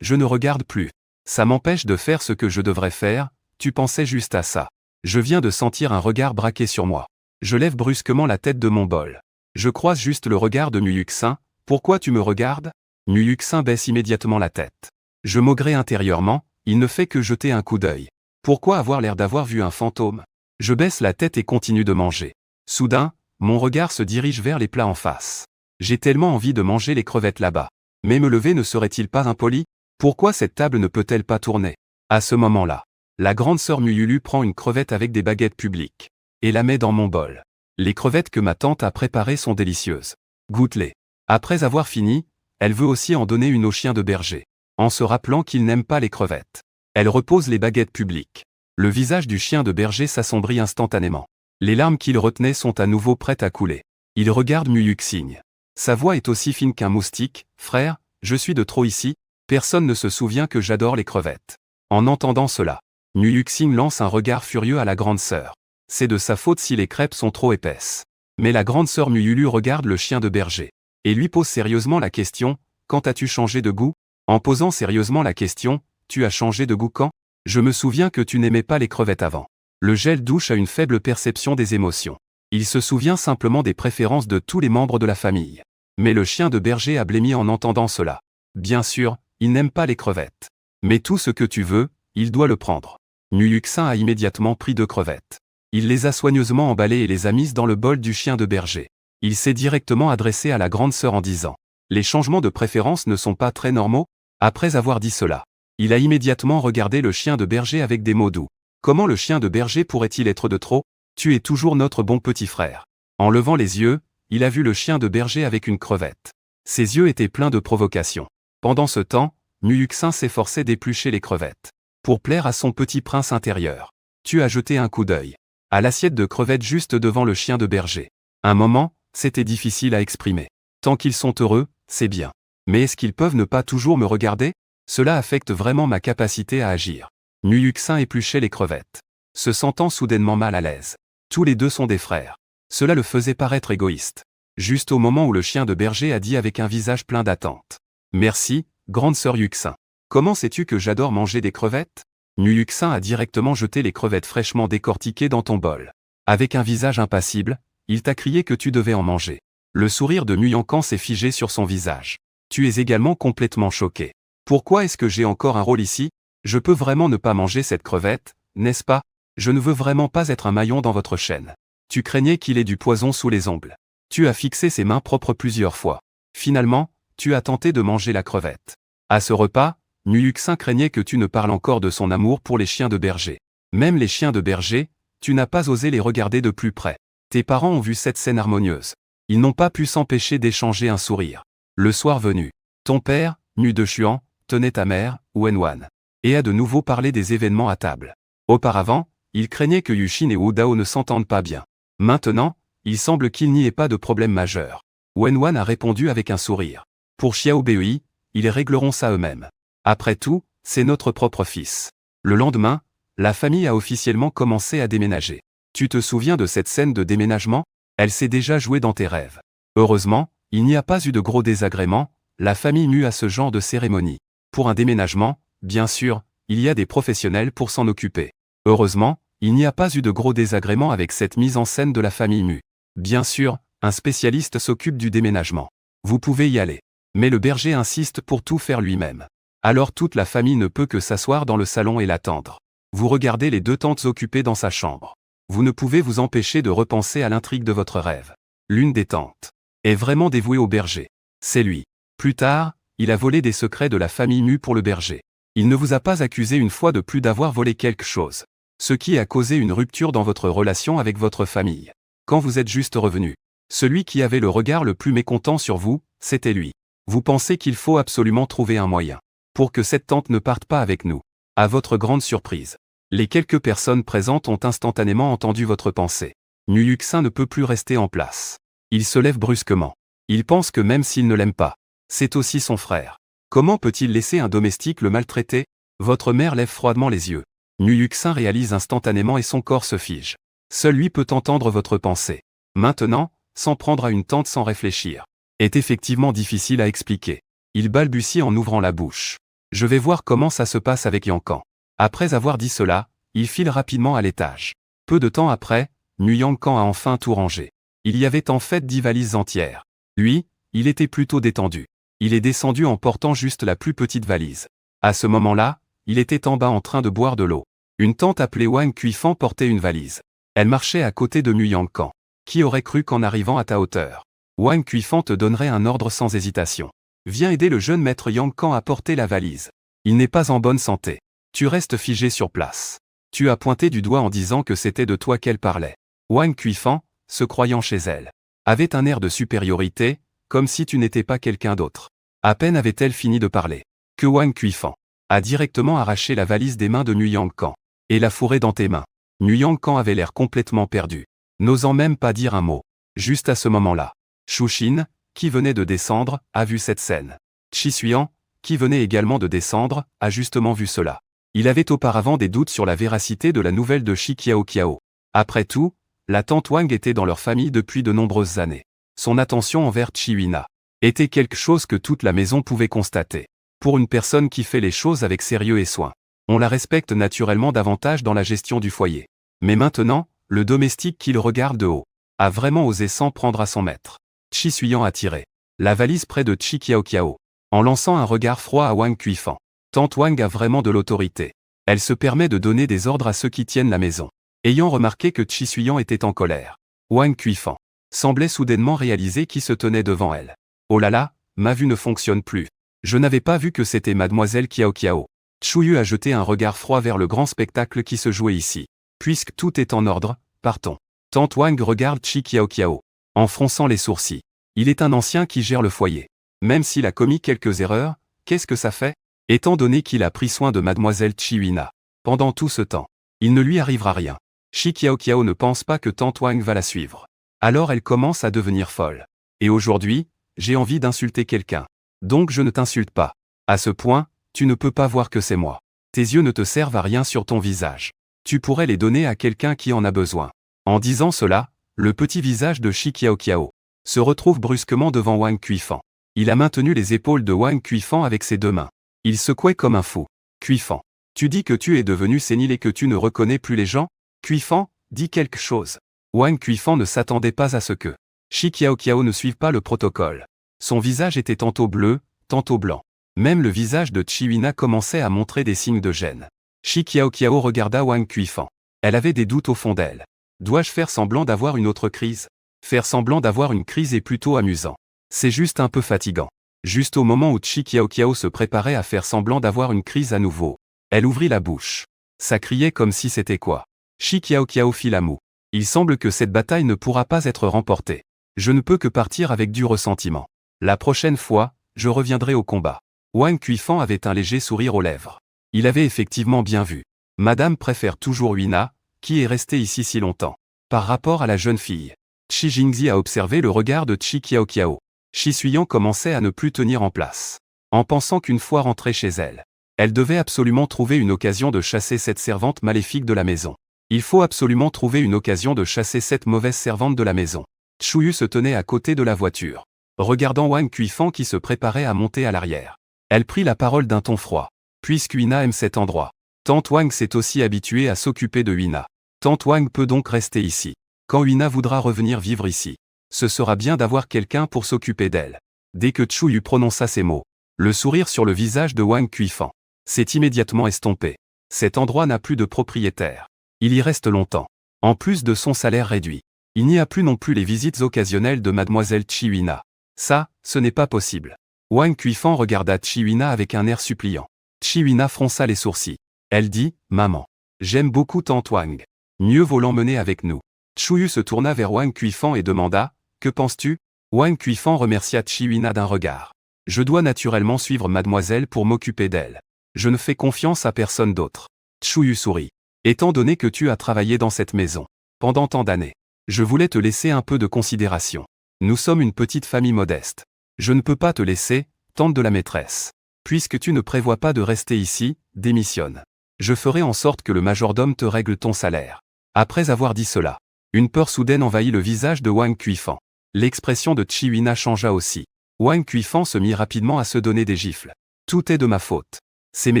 je ne regarde plus. Ça m'empêche de faire ce que je devrais faire, tu pensais juste à ça. Je viens de sentir un regard braqué sur moi. Je lève brusquement la tête de mon bol. Je croise juste le regard de Mu-Yuxin. Pourquoi tu me regardes? Mu-Yuxin baisse immédiatement la tête. Je maugrais intérieurement, il ne fait que jeter un coup d'œil. Pourquoi avoir l'air d'avoir vu un fantôme? Je baisse la tête et continue de manger. Soudain, mon regard se dirige vers les plats en face. J'ai tellement envie de manger les crevettes là-bas. Mais me lever ne serait-il pas impoli? Pourquoi cette table ne peut-elle pas tourner? À ce moment-là, la grande sœur Muyulu prend une crevette avec des baguettes publiques et la met dans mon bol. Les crevettes que ma tante a préparées sont délicieuses. Goûte-les. Après avoir fini, elle veut aussi en donner une au chien de berger, en se rappelant qu'il n'aime pas les crevettes. Elle repose les baguettes publiques. Le visage du chien de berger s'assombrit instantanément. Les larmes qu'il retenait sont à nouveau prêtes à couler. Il regarde Mu-Yuxin. Sa voix est aussi fine qu'un moustique. Frère, je suis de trop ici, personne ne se souvient que j'adore les crevettes. En entendant cela, Mu-Yuxin lance un regard furieux à la grande sœur. C'est de sa faute si les crêpes sont trop épaisses. Mais la grande sœur Muyulu regarde le chien de berger et lui pose sérieusement la question, quand as-tu changé de goût? En posant sérieusement la question, tu as changé de goût quand? Je me souviens que tu n'aimais pas les crevettes avant. Le gel douche a une faible perception des émotions. Il se souvient simplement des préférences de tous les membres de la famille. Mais le chien de berger a blêmi en entendant cela. Bien sûr, il n'aime pas les crevettes. Mais tout ce que tu veux, il doit le prendre. Nuyuxin a immédiatement pris 2 crevettes. Il les a soigneusement emballées et les a mises dans le bol du chien de berger. Il s'est directement adressé à la grande sœur en disant « Les changements de préférence ne sont pas très normaux ?» Après avoir dit cela, il a immédiatement regardé le chien de berger avec des mots doux. Comment le chien de berger pourrait-il être de trop? Tu es toujours notre bon petit frère. En levant les yeux, il a vu le chien de berger avec une crevette. Ses yeux étaient pleins de provocation. Pendant ce temps, Nuyuxin s'efforçait d'éplucher les crevettes. Pour plaire à son petit prince intérieur. Tu as jeté un coup d'œil à l'assiette de crevettes juste devant le chien de berger. Un moment, c'était difficile à exprimer. Tant qu'ils sont heureux, c'est bien. Mais est-ce qu'ils peuvent ne pas toujours me regarder? Cela affecte vraiment ma capacité à agir. Nuyuxin épluchait les crevettes, se sentant soudainement mal à l'aise. Tous les deux sont des frères. Cela le faisait paraître égoïste. Juste au moment où le chien de berger a dit avec un visage plein d'attente. Merci, grande sœur Yuxin. Comment sais-tu que j'adore manger des crevettes? Nuyuxin a directement jeté les crevettes fraîchement décortiquées dans ton bol. Avec un visage impassible, il t'a crié que tu devais en manger. Le sourire de Nuyankan s'est figé sur son visage. Tu es également complètement choqué. Pourquoi est-ce que j'ai encore un rôle ici? Je peux vraiment ne pas manger cette crevette, n'est-ce pas? Je ne veux vraiment pas être un maillon dans votre chaîne. Tu craignais qu'il ait du poison sous les ongles. Tu as fixé ses mains propres plusieurs fois. Finalement, tu as tenté de manger la crevette. À ce repas, Nuyuxin craignait que tu ne parles encore de son amour pour les chiens de berger. Même les chiens de berger, tu n'as pas osé les regarder de plus près. Tes parents ont vu cette scène harmonieuse. Ils n'ont pas pu s'empêcher d'échanger un sourire. Le soir venu, ton père, Nu de Chuan, tenait ta mère, Wenwan, et a de nouveau parlé des événements à table. Auparavant, il craignait que Yushin et Wu Dao ne s'entendent pas bien. Maintenant, il semble qu'il n'y ait pas de problème majeur. Wenwan a répondu avec un sourire. Pour Xiao Bei, ils régleront ça eux-mêmes. Après tout, c'est notre propre fils. Le lendemain, la famille a officiellement commencé à déménager. Tu te souviens de cette scène de déménagement? Elle s'est déjà jouée dans tes rêves. Heureusement, il n'y a pas eu de gros désagréments, la famille mue à ce genre de cérémonie. Pour un déménagement, bien sûr, il y a des professionnels pour s'en occuper. Heureusement, il n'y a pas eu de gros désagréments avec cette mise en scène de la famille mue. Bien sûr, un spécialiste s'occupe du déménagement. Vous pouvez y aller. Mais le berger insiste pour tout faire lui-même. Alors toute la famille ne peut que s'asseoir dans le salon et l'attendre. Vous regardez les 2 tantes occupées dans sa chambre. Vous ne pouvez vous empêcher de repenser à l'intrigue de votre rêve. L'une des tantes est vraiment dévouée au berger. C'est lui. Plus tard, il a volé des secrets de la famille mue pour le berger. Il ne vous a pas accusé une fois de plus d'avoir volé quelque chose. Ce qui a causé une rupture dans votre relation avec votre famille. Quand vous êtes juste revenu, celui qui avait le regard le plus mécontent sur vous, c'était lui. Vous pensez qu'il faut absolument trouver un moyen pour que cette tante ne parte pas avec nous. À votre grande surprise, les quelques personnes présentes ont instantanément entendu votre pensée. Nuyuxin ne peut plus rester en place. Il se lève brusquement. Il pense que même s'il ne l'aime pas, c'est aussi son frère. Comment peut-il laisser un domestique le maltraiter? Votre mère lève froidement les yeux. Nuyuxin réalise instantanément et son corps se fige. Seul lui peut entendre votre pensée. Maintenant, s'en prendre à une tante sans réfléchir est effectivement difficile à expliquer. Il balbutie en ouvrant la bouche. Je vais voir comment ça se passe avec Yankan. Après avoir dit cela, il file rapidement à l'étage. Peu de temps après, Nuyankan a enfin tout rangé. Il y avait en fait 10 valises entières. Lui, il était plutôt détendu. Il est descendu en portant juste la plus petite valise. À ce moment-là, il était en bas en train de boire de l'eau. Une tante appelée Wang Kuifan portait une valise. Elle marchait à côté de Nuyankan. Qui aurait cru qu'en arrivant à ta hauteur, Wang Kuifan te donnerait un ordre sans hésitation. Viens aider le jeune maître Yankan à porter la valise. Il n'est pas en bonne santé. Tu restes figé sur place. Tu as pointé du doigt en disant que c'était de toi qu'elle parlait. Wang Kuifan, se croyant chez elle, avait un air de supériorité, comme si tu n'étais pas quelqu'un d'autre. À peine avait-elle fini de parler, que Wang Kuifan a directement arraché la valise des mains de Nuyankan et l'a fourrée dans tes mains. Nuyankan avait l'air complètement perdu, n'osant même pas dire un mot. Juste à ce moment-là, Shuxin, qui venait de descendre, a vu cette scène. Chisuyan, qui venait également de descendre, a justement vu cela. Il avait auparavant des doutes sur la véracité de la nouvelle de Shi Qiao Qiao. Après tout, la tante Wang était dans leur famille depuis de nombreuses années. Son attention envers Chihuina était quelque chose que toute la maison pouvait constater. Pour une personne qui fait les choses avec sérieux et soin, on la respecte naturellement davantage dans la gestion du foyer. Mais maintenant, le domestique qui le regarde de haut a vraiment osé s'en prendre à son maître. Chi Suyang a tiré la valise près de Chi Kiao, en lançant un regard froid à Wang Kuifan. Tante Wang a vraiment de l'autorité. Elle se permet de donner des ordres à ceux qui tiennent la maison. Ayant remarqué que Chi Suyang était en colère, Wang Kuifan semblait soudainement réaliser qui se tenait devant elle. Oh là là, ma vue ne fonctionne plus. Je n'avais pas vu que c'était mademoiselle Kiao. Chuyu a jeté un regard froid vers le grand spectacle qui se jouait ici. Puisque tout est en ordre, partons. Tante Wang regarde Chi Kiao, en fronçant les sourcils. Il est un ancien qui gère le foyer. Même s'il a commis quelques erreurs, qu'est-ce que ça fait? Étant donné qu'il a pris soin de mademoiselle Chiwina pendant tout ce temps, il ne lui arrivera rien. Chi Kiao ne pense pas que Tante Wang va la suivre. Alors elle commence à devenir folle. Et aujourd'hui, j'ai envie d'insulter quelqu'un. Donc je ne t'insulte pas. À ce point, tu ne peux pas voir que c'est moi. Tes yeux ne te servent à rien sur ton visage. Tu pourrais les donner à quelqu'un qui en a besoin. En disant cela, le petit visage de Chi Kiao se retrouve brusquement devant Wang Kuifan. Il a maintenu les épaules de Wang Kuifan avec ses deux mains. Il secouait comme un fou. Kuifan, tu dis que tu es devenu sénile et que tu ne reconnais plus les gens? Kuifan, dis quelque chose. Wang Kuifan ne s'attendait pas à ce que Chi Kiao ne suive pas le protocole. Son visage était tantôt bleu, tantôt blanc. Même le visage de Chiwina commençait à montrer des signes de gêne. Chi Kiao regarda Wang Kuifan. Elle avait des doutes au fond d'elle. Dois-je faire semblant d'avoir une autre crise? Faire semblant d'avoir une crise est plutôt amusant. C'est juste un peu fatigant. Juste au moment où Chi Kiao se préparait à faire semblant d'avoir une crise à nouveau, elle ouvrit la bouche. Ça criait comme si c'était quoi? Chi Kiao fit la moue. Il semble que cette bataille ne pourra pas être remportée. Je ne peux que partir avec du ressentiment. La prochaine fois, je reviendrai au combat. Wang Kuifan avait un léger sourire aux lèvres. Il avait effectivement bien vu. Madame préfère toujours Wina, qui est restée ici si longtemps. Par rapport à la jeune fille. Chi Jingzi a observé le regard de Chi Kiao. Chi Suyang commençait à ne plus tenir en place. En pensant qu'une fois rentrée chez elle, elle devait absolument trouver une occasion de chasser cette servante maléfique de la maison. Il faut absolument trouver une occasion de chasser cette mauvaise servante de la maison. Chuyu se tenait à côté de la voiture, regardant Wang Kuifan qui se préparait à monter à l'arrière. Elle prit la parole d'un ton froid. Puisque Wina aime cet endroit, Tante Wang s'est aussi habituée à s'occuper de Wina. Tante Wang peut donc rester ici. Quand Wina voudra revenir vivre ici, ce sera bien d'avoir quelqu'un pour s'occuper d'elle. Dès que Chuyu prononça ces mots, le sourire sur le visage de Wang Kuifan s'est immédiatement estompé. Cet endroit n'a plus de propriétaire. Il y reste longtemps. En plus de son salaire réduit, il n'y a plus non plus les visites occasionnelles de mademoiselle Chiwina. Ça, ce n'est pas possible. Wang Kuifan regarda Chiwina avec un air suppliant. Chiwina fronça les sourcils. Elle dit, « Maman, j'aime beaucoup Tante Wang. Mieux vaut l'emmener avec nous. » Chuyu se tourna vers Wang Kuifan et demanda, « Que penses-tu » Wang Kuifan remercia Chiwina d'un regard. « Je dois naturellement suivre mademoiselle pour m'occuper d'elle. Je ne fais confiance à personne d'autre. » Chuyu sourit. « Étant donné que tu as travaillé dans cette maison pendant tant d'années, je voulais te laisser un peu de considération. Nous sommes une petite famille modeste. Je ne peux pas te laisser, tante de la maîtresse. Puisque tu ne prévois pas de rester ici, démissionne. Je ferai en sorte que le majordome te règle ton salaire. » Après avoir dit cela, une peur soudaine envahit le visage de Wang Kuifan. L'expression de Chiwina changea aussi. Wang Kuifan se mit rapidement à se donner des gifles. « Tout est de ma faute. C'est mes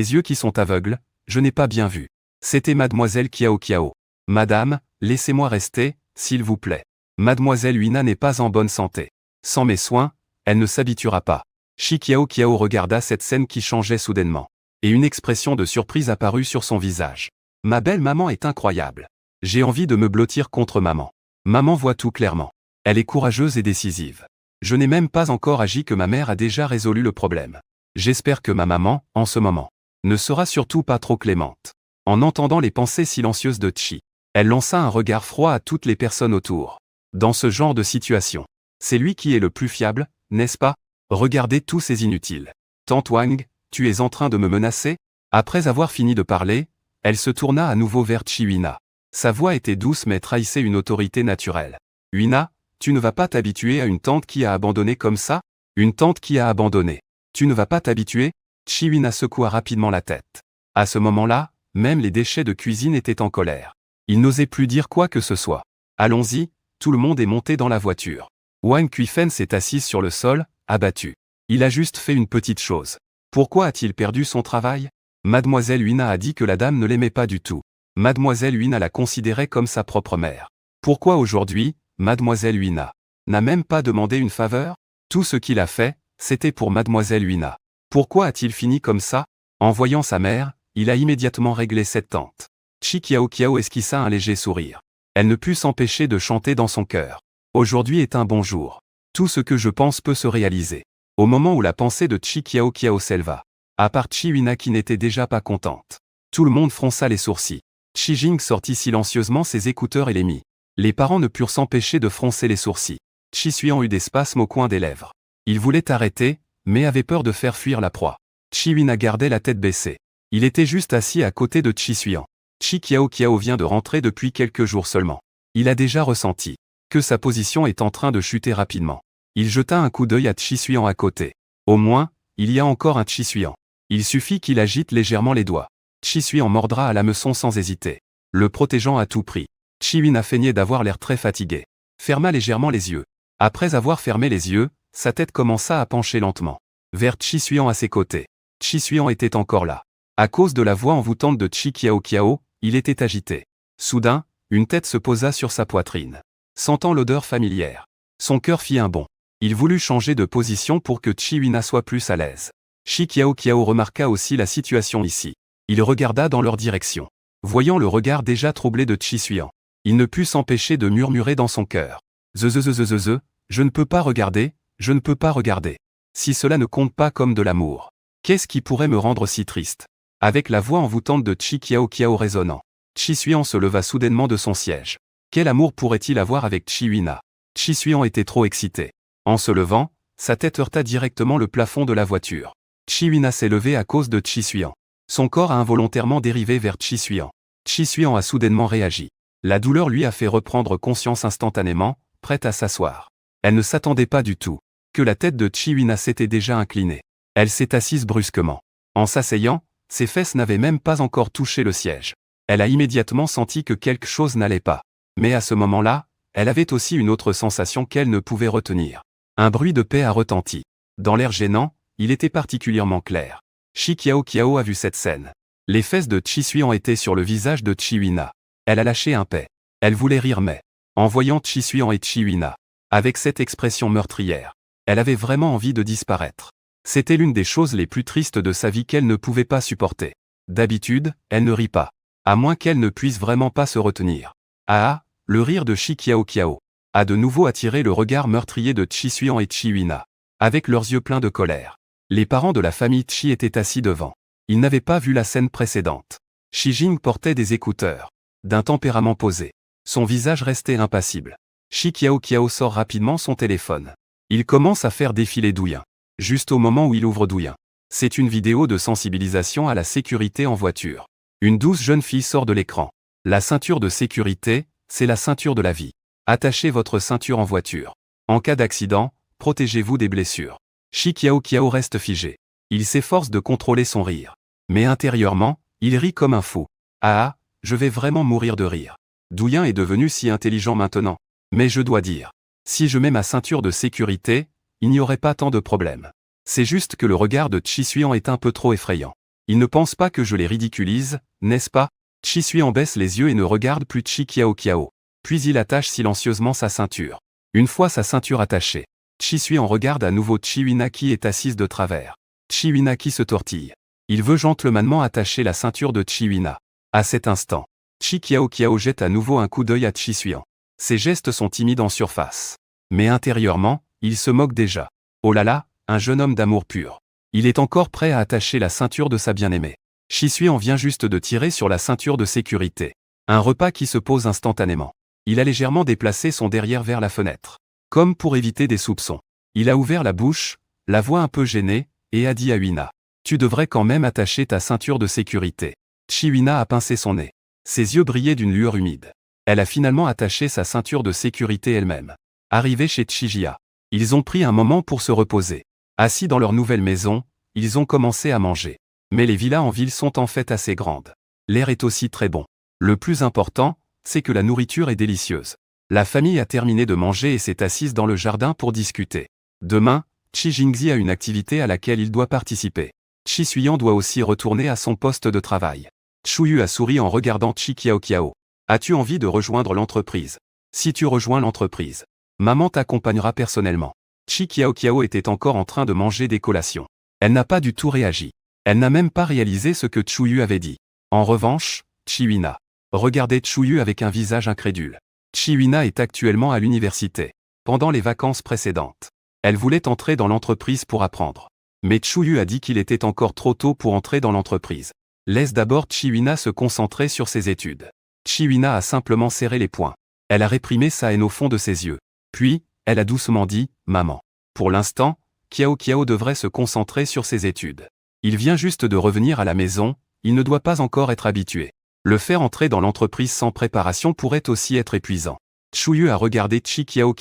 yeux qui sont aveugles, je n'ai pas bien vu. C'était mademoiselle Kiao. Madame, laissez-moi rester, s'il vous plaît. Mademoiselle Wina n'est pas en bonne santé. Sans mes soins, elle ne s'habituera pas. » Chi Kiao regarda cette scène qui changeait soudainement. Et une expression de surprise apparut sur son visage. « Ma belle maman est incroyable. J'ai envie de me blottir contre maman. Maman voit tout clairement. Elle est courageuse et décisive. Je n'ai même pas encore agi que ma mère a déjà résolu le problème. J'espère que ma maman, en ce moment, ne sera surtout pas trop clémente. » En entendant les pensées silencieuses de Chi, elle lança un regard froid à toutes les personnes autour. Dans ce genre de situation, c'est lui qui est le plus fiable, n'est-ce pas? Regardez tous ces inutiles. Tante Wang, tu es en train de me menacer? Après avoir fini de parler, elle se tourna à nouveau vers Chiwina. Sa voix était douce mais trahissait une autorité naturelle. Wina, tu ne vas pas t'habituer à une tante qui a abandonné comme ça? Une tante qui a abandonné. Tu ne vas pas t'habituer? Chiwina secoua rapidement la tête. À ce moment-là, même les déchets de cuisine étaient en colère. Ils n'osaient plus dire quoi que ce soit. Allons-y, tout le monde est monté dans la voiture. Wang Kuifan s'est assise sur le sol, abattu. Il a juste fait une petite chose. Pourquoi a-t-il perdu son travail? Mademoiselle Huina a dit que la dame ne l'aimait pas du tout. Mademoiselle Huina la considérait comme sa propre mère. Pourquoi aujourd'hui, Mademoiselle Huina n'a même pas demandé une faveur? Tout ce qu'il a fait, c'était pour Mademoiselle Huina. Pourquoi a-t-il fini comme ça? En voyant sa mère, il a immédiatement réglé cette tante. Chi Kiao Kiao esquissa un léger sourire. Elle ne put s'empêcher de chanter dans son cœur. Aujourd'hui est un bon jour. Tout ce que je pense peut se réaliser. Au moment où la pensée de Chi Kiao Kiao s'éleva, à part Chi Huina qui n'était déjà pas contente, tout le monde fronça les sourcils. Chi Jing sortit silencieusement ses écouteurs et les mit. Les parents ne purent s'empêcher de froncer les sourcils. Chi Suyan eut des spasmes au coin des lèvres. Il voulait arrêter, mais avait peur de faire fuir la proie. Chi Huina gardait la tête baissée. Il était juste assis à côté de Chi Suyan. Chi Kiao Kiao vient de rentrer depuis quelques jours seulement. Il a déjà ressenti que sa position est en train de chuter rapidement. Il jeta un coup d'œil à Chi Suyan à côté. Au moins, il y a encore un Chi Suyan. Il suffit qu'il agite légèrement les doigts. Chi Suyan mordra à l'hameçon sans hésiter, le protégeant à tout prix. Chi Huina feignait d'avoir l'air très fatigué. Ferma légèrement les yeux. Après avoir fermé les yeux, sa tête commença à pencher lentement vers Chi Suyan à ses côtés. Chi Suyan était encore là. À cause de la voix envoûtante de Chi Kiao Kiao, il était agité. Soudain, une tête se posa sur sa poitrine. Sentant l'odeur familière, son cœur fit un bond. Il voulut changer de position pour que Chi Huina soit plus à l'aise. Chi Kiao Kiao remarqua aussi la situation ici. Il regarda dans leur direction. Voyant le regard déjà troublé de Chi Suyan, il ne put s'empêcher de murmurer dans son cœur. Je ne peux pas regarder, je ne peux pas regarder. Si cela ne compte pas comme de l'amour, qu'est-ce qui pourrait me rendre si triste? Avec la voix envoûtante de Chi Kiao Kiao résonnant, Chi Suyan se leva soudainement de son siège. Quel amour pourrait-il avoir avec Chi Huina? Chi Suyan était trop excité. En se levant, sa tête heurta directement le plafond de la voiture. Chi Huina s'est levé à cause de Chi Suyan. Son corps a involontairement dérivé vers Chi Suyan. Chi Suyan a soudainement réagi. La douleur lui a fait reprendre conscience instantanément, prête à s'asseoir. Elle ne s'attendait pas du tout que la tête de Chi Huina s'était déjà inclinée. Elle s'est assise brusquement. En s'asseyant, ses fesses n'avaient même pas encore touché le siège. Elle a immédiatement senti que quelque chose n'allait pas. Mais à ce moment-là, elle avait aussi une autre sensation qu'elle ne pouvait retenir. Un bruit de paix a retenti. Dans l'air gênant, il était particulièrement clair. Chi Kiao Kiao a vu cette scène. Les fesses de Chi Suyan étaient sur le visage de Chi Huina. Elle a lâché un paix. Elle voulait rire mais, en voyant Chi Suyan et Chi Huina, avec cette expression meurtrière, elle avait vraiment envie de disparaître. C'était l'une des choses les plus tristes de sa vie qu'elle ne pouvait pas supporter. D'habitude, elle ne rit pas. À moins qu'elle ne puisse vraiment pas se retenir. Ah, le rire de Chi Kiao Kiao a de nouveau attiré le regard meurtrier de Chi Suyan et Chi Huina, avec leurs yeux pleins de colère. Les parents de la famille Chi étaient assis devant. Ils n'avaient pas vu la scène précédente. Chi Jing portait des écouteurs, d'un tempérament posé. Son visage restait impassible. Chi Kiao Kiao sort rapidement son téléphone. Il commence à faire défiler Douyin. Juste au moment où il ouvre Douyin. C'est une vidéo de sensibilisation à la sécurité en voiture. Une douce jeune fille sort de l'écran. La ceinture de sécurité, c'est la ceinture de la vie. Attachez votre ceinture en voiture. En cas d'accident, protégez-vous des blessures. Chi Kiao Kiao reste figé. Il s'efforce de contrôler son rire. Mais intérieurement, il rit comme un fou. Ah, je vais vraiment mourir de rire. Douyin est devenu si intelligent maintenant. Mais je dois dire, si je mets ma ceinture de sécurité, il n'y aurait pas tant de problèmes. C'est juste que le regard de Chi Suyan est un peu trop effrayant. Il ne pense pas que je les ridiculise, n'est-ce pas? Chi Suyan baisse les yeux et ne regarde plus Chi Kiao Kiao. Puis il attache silencieusement sa ceinture. Une fois sa ceinture attachée, Chi Suyan regarde à nouveau Chi Huina qui est assise de travers. Chi Huina qui se tortille. Il veut gentlemannement attacher la ceinture de Chi Huina. À cet instant, Chi Kiao Kiao jette à nouveau un coup d'œil à Chi Suyan. Ses gestes sont timides en surface. Mais intérieurement, il se moque déjà. Oh là là, un jeune homme d'amour pur. Il est encore prêt à attacher la ceinture de sa bien-aimée. Chi Suyan vient juste de tirer sur la ceinture de sécurité. Un repas qui se pose instantanément. Il a légèrement déplacé son derrière vers la fenêtre. Comme pour éviter des soupçons. Il a ouvert la bouche, la voix un peu gênée, et a dit à Huina. Tu devrais quand même attacher ta ceinture de sécurité. Chi Huina a pincé son nez. Ses yeux brillaient d'une lueur humide. Elle a finalement attaché sa ceinture de sécurité elle-même. Arrivés chez Chi Jia, ils ont pris un moment pour se reposer. Assis dans leur nouvelle maison, ils ont commencé à manger. Mais les villas en ville sont en fait assez grandes. L'air est aussi très bon. Le plus important, c'est que la nourriture est délicieuse. La famille a terminé de manger et s'est assise dans le jardin pour discuter. Demain, Chi Jingzi a une activité à laquelle il doit participer. Chi Suyan doit aussi retourner à son poste de travail. Chuyu a souri en regardant Chi Kiao. As-tu envie de rejoindre l'entreprise? Si tu rejoins l'entreprise, maman t'accompagnera personnellement. Chi Kiao était encore en train de manger des collations. Elle n'a pas du tout réagi. Elle n'a même pas réalisé ce que Chuyu avait dit. En revanche, Chiwina regardait Chuyu avec un visage incrédule. Chiwina est actuellement à l'université. Pendant les vacances précédentes, elle voulait entrer dans l'entreprise pour apprendre. Mais Chuyu a dit qu'il était encore trop tôt pour entrer dans l'entreprise. Laisse d'abord Chiwina se concentrer sur ses études. Chiwina a simplement serré les poings. Elle a réprimé sa haine au fond de ses yeux. Puis, elle a doucement dit, « Maman. Pour l'instant, Kiao devrait se concentrer sur ses études. Il vient juste de revenir à la maison, il ne doit pas encore être habitué. Le faire entrer dans l'entreprise sans préparation pourrait aussi être épuisant. » Chuyu a regardé Chi Kiao.